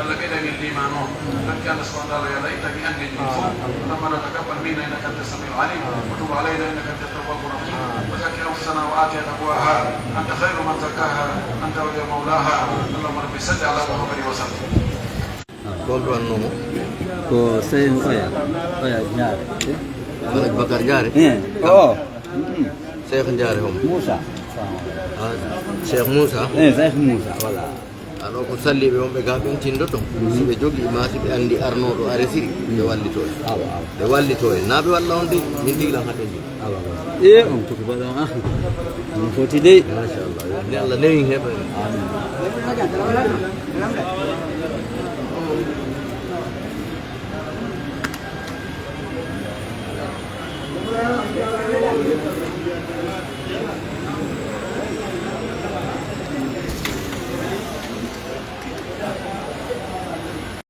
allah ɓeɗamen liman o ɗanki Allah subahanahu wa taala yo allah ittaki andeji ɗum fof rabbana taqabbal minna innaka anta samiu alim wa tub alayna innaka anta tawwabu rahim wa zakki anfusana wa atiha taqwaha anta khayru man zakkaha anta waliyu mawlaha allahumma rabbi salli ala muhammadin wa sallim gonɗo annomo ko Seydou Oya Diaré Alhaji Bakar Diaré o Cheikh Diaré hom Moussa Cheikh Moussa Cheikh Moussa voilà aɗo ko salliɓe on ɓe ga ɓen tindoto so ɓe jogui masi ɓe andi arnoɗo aresiri ɓe wallito en ɓe wallito en na ɓe walla on de min tiglan haɗen ji e on tuki baɗo ahi on foti dey machallah ni Allah newin heɓa Amin.